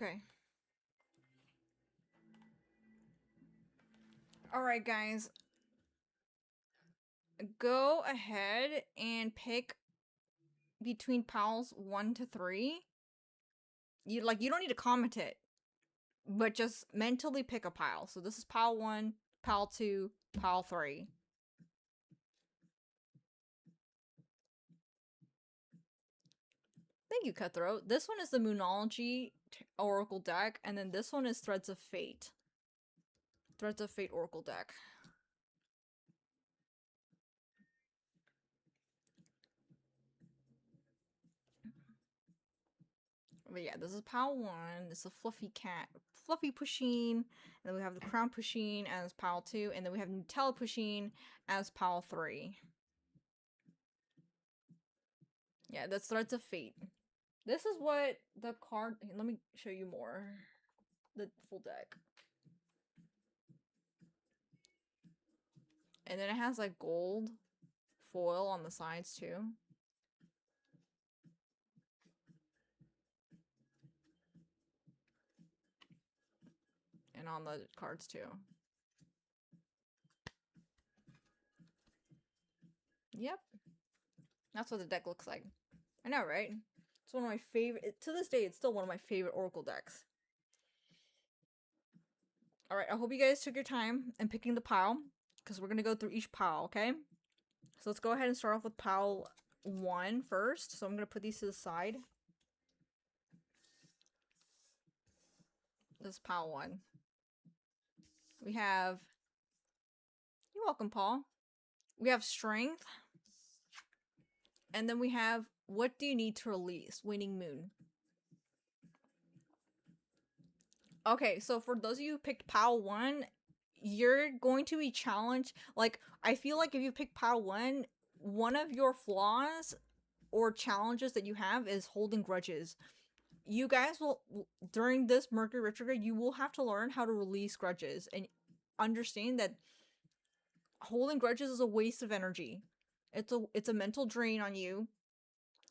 Okay. Alright, guys. Go ahead and pick between piles 1 to 3. You don't need to comment it, but just mentally pick a pile. So this is pile 1, pile 2, pile 3. Thank you, Cutthroat. This one is the Moonology Oracle deck, and then this one is Threads of Fate. Threads of Fate Oracle deck. But yeah, this is pile 1. This is a fluffy cat, fluffy Pusheen. And then we have the crown Pusheen as pile 2. And then we have Nutella Pusheen as pile 3. Yeah, that's Threads of Fate. This is what the card... Let me show you more. The full deck. And then it has like gold foil on the sides too. And on the cards too. Yep. That's what the deck looks like. I know, right? It's one of my favorite... To this day, it's still one of my favorite Oracle decks. Alright, I hope you guys took your time in picking the pile, because we're going to go through each pile, okay? So let's go ahead and start off with pile 1 first. So I'm going to put these to the side. This is pile 1. We have... You're welcome, Paul. We have Strength. And then we have What Do You Need to Release? Waning Moon. Okay, so for those of you who picked pile 1, you're going to be challenged. Like, I feel like if you pick pile 1, one of your flaws or challenges that you have is holding grudges. You guys will, during this Mercury retrograde, you will have to learn how to release grudges and understand that holding grudges is a waste of energy. It's a mental drain on you,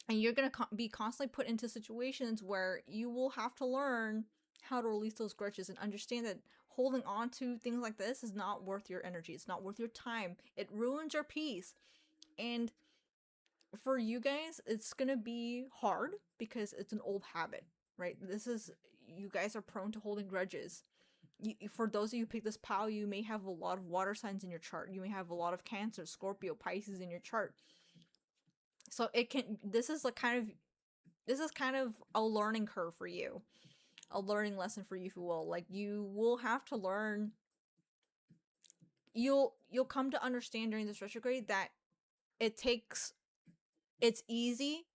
and you're going to be constantly put into situations where you will have to learn how to release those grudges and understand that holding on to things like this is not worth your energy. It's not worth your time. It ruins your peace. And for you guys, it's gonna be hard because it's an old habit, right? You guys are prone to holding grudges. For those of you who pick this pile, you may have a lot of water signs in your chart. You may have a lot of Cancer, Scorpio, Pisces in your chart. So this is kind of a learning curve for you. A learning lesson for you, if you will. Like, you will have to learn. You'll come to understand during this retrograde that it's easy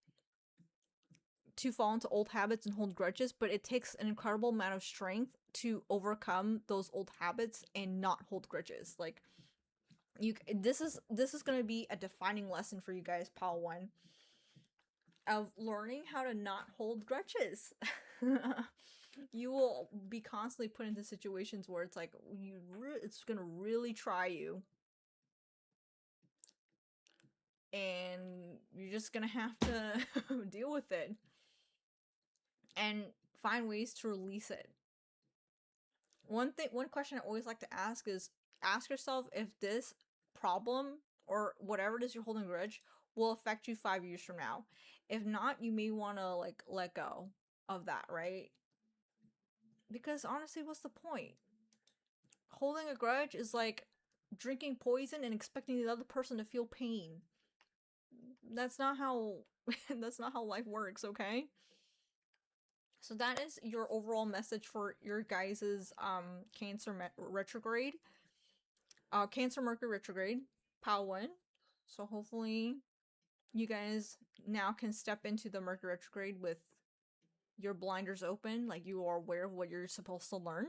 to fall into old habits and hold grudges, but it takes an incredible amount of strength to overcome those old habits and not hold grudges. Like, this is going to be a defining lesson for you guys, pile 1, of learning how to not hold grudges. You will be constantly put into situations where it's like it's going to really try you. And you're just going to have to deal with it and find ways to release it. One question I always like to ask is, ask yourself if this problem or whatever it is you're holding grudge will affect you 5 years from now. If not, you may want to like let go of that, right? Because honestly, what's the point? Holding a grudge is like drinking poison and expecting the other person to feel pain. That's not how that's not how life works, okay? So that is your overall message for your guys's Cancer retrograde. Cancer Mercury retrograde, pile 1. So hopefully you guys now can step into the Mercury retrograde with your blinders open, like you are aware of what you're supposed to learn.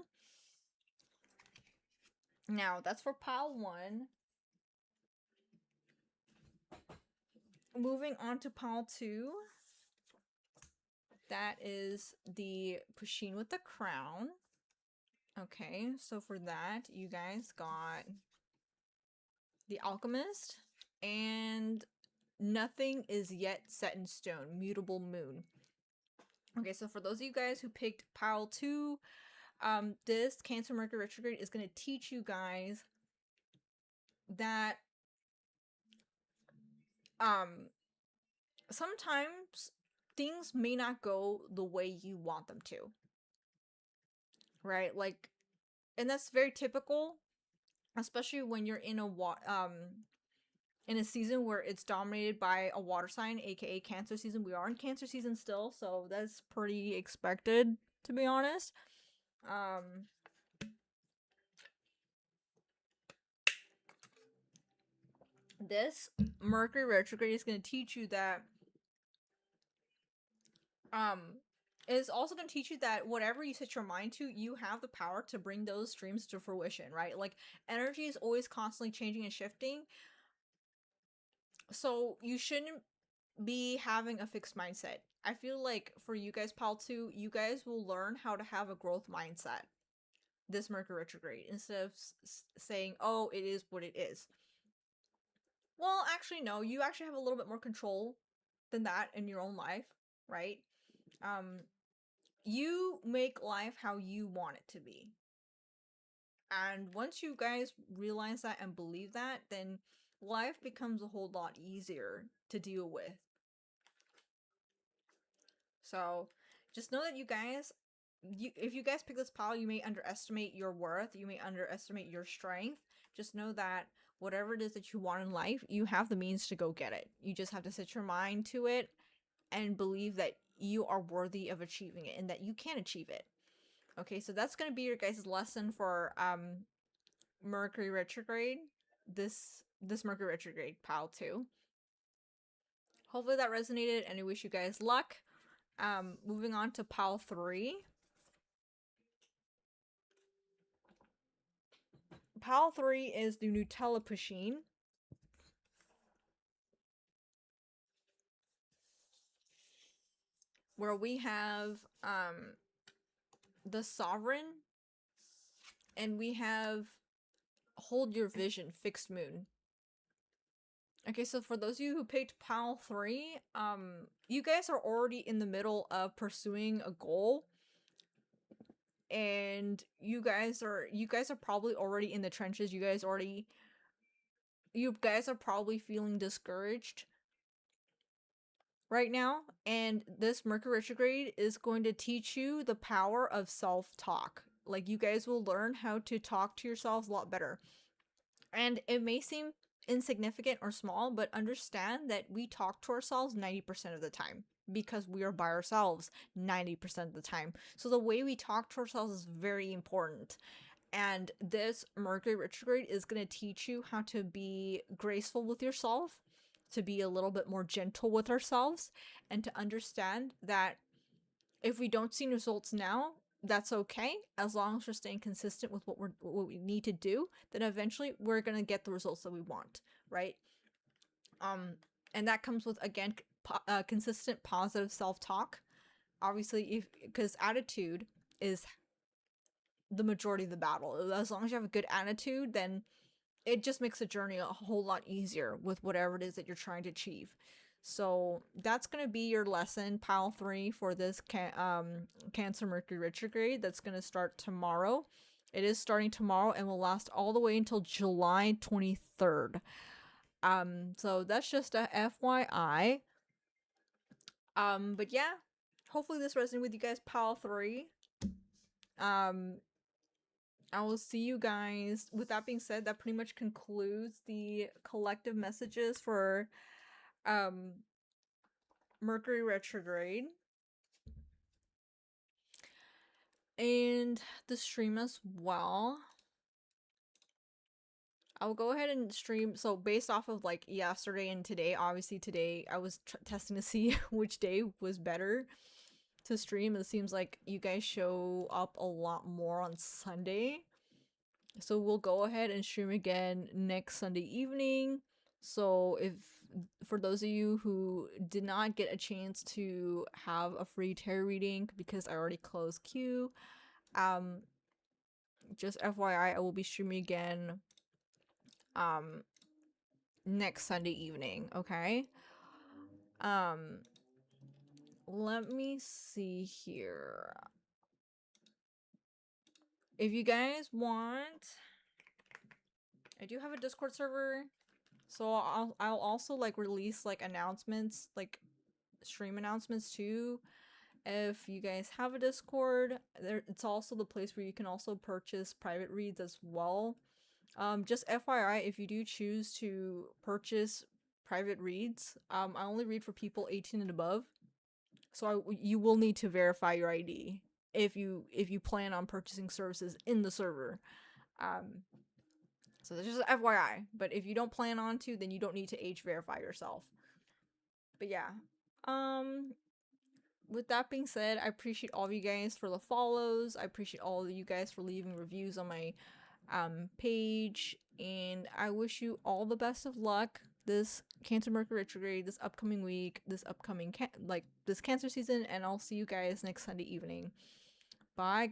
Now, that's for pile 1. Moving on to pile 2. That is the Pusheen with the crown. Okay, so for that, you guys got the Alchemist and Nothing Is Yet Set in Stone, Mutable Moon. Okay, so for those of you guys who picked pile 2, this Cancer Mercury Retrograde is going to teach you guys that um sometimes things may not go the way you want them to, right? Like, and that's very typical, especially when you're in a season where it's dominated by a water sign, aka Cancer season. We are in Cancer season still, so that's pretty expected, to be honest. Um this Mercury retrograde is going to teach you that um is also going to teach you that whatever you set your mind to, you have the power to bring those dreams to fruition, right? Like, energy is always constantly changing and shifting, so you shouldn't be having a fixed mindset. I feel like for you guys, pal 2, you guys will learn how to have a growth mindset this Mercury retrograde, instead of saying, oh, it is what it is. Well, actually, no, you actually have a little bit more control than that in your own life, right? Um, you make life how you want it to be. And once you guys realize that and believe that, then life becomes a whole lot easier to deal with. So just know that you guys, if you guys pick this pile, you may underestimate your worth, you may underestimate your strength. Just know that whatever it is that you want in life, you have the means to go get it. You just have to set your mind to it and believe that you are worthy of achieving it and that you can achieve it. Okay, so that's going to be your guys' lesson for Mercury retrograde. This Mercury retrograde pile 2. Hopefully that resonated, and I wish you guys luck. Moving on to pile 3. Pile 3 is the Nutella Pusheen. Where we have the Sovereign, and we have Hold Your Vision, Fixed Moon. Okay, so for those of you who picked pile 3, you guys are already in the middle of pursuing a goal, and you guys are probably already in the trenches. You guys are probably feeling discouraged right now, and this Mercury retrograde is going to teach you the power of self-talk. Like, you guys will learn how to talk to yourselves a lot better. And it may seem insignificant or small, but understand that we talk to ourselves 90% of the time, because we are by ourselves 90% of the time. So the way we talk to ourselves is very important. And this Mercury retrograde is going to teach you how to be graceful with yourself, to be a little bit more gentle with ourselves, and to understand that if we don't see results now, that's okay. As long as we're staying consistent with what we need to do, then eventually we're going to get the results that we want, right? And that comes with, again, consistent positive self-talk. Obviously, if because attitude is the majority of the battle. As long as you have a good attitude, then it just makes the journey a whole lot easier with whatever it is that you're trying to achieve. So that's going to be your lesson, pile 3, for this Cancer Mercury retrograde that's going to start tomorrow. It is starting tomorrow and will last all the way until July 23rd. So that's just a FYI. But yeah, hopefully this resonated with you guys, pile 3. I will see you guys. With that being said, that pretty much concludes the collective messages for Mercury retrograde and the stream as well. I'll go ahead and stream. So based off of like yesterday and today, obviously today I was testing to see which day was better to stream. It seems like you guys show up a lot more on Sunday. So we'll go ahead and stream again next Sunday evening. So if for those of you who did not get a chance to have a free tarot reading because I already closed queue, just FYI, I will be streaming again next Sunday evening, okay? let me see here. If you guys want, I do have a Discord server, so I'll also like release like announcements, like stream announcements too. If you guys have a Discord, there it's also the place where you can also purchase private reads as well. Just FYI, if you do choose to purchase private reads, I only read for people 18 and above, so you will need to verify your ID if you plan on purchasing services in the server. Um, so that's just FYI. But if you don't plan on to, then you don't need to age verify yourself. But yeah, um, with that being said, I appreciate all of you guys for the follows. I appreciate all of you guys for leaving reviews on my page, and I wish you all the best of luck this Cancer Mercury Retrograde, this upcoming week, this upcoming this Cancer season, and I'll see you guys next Sunday evening. Bye.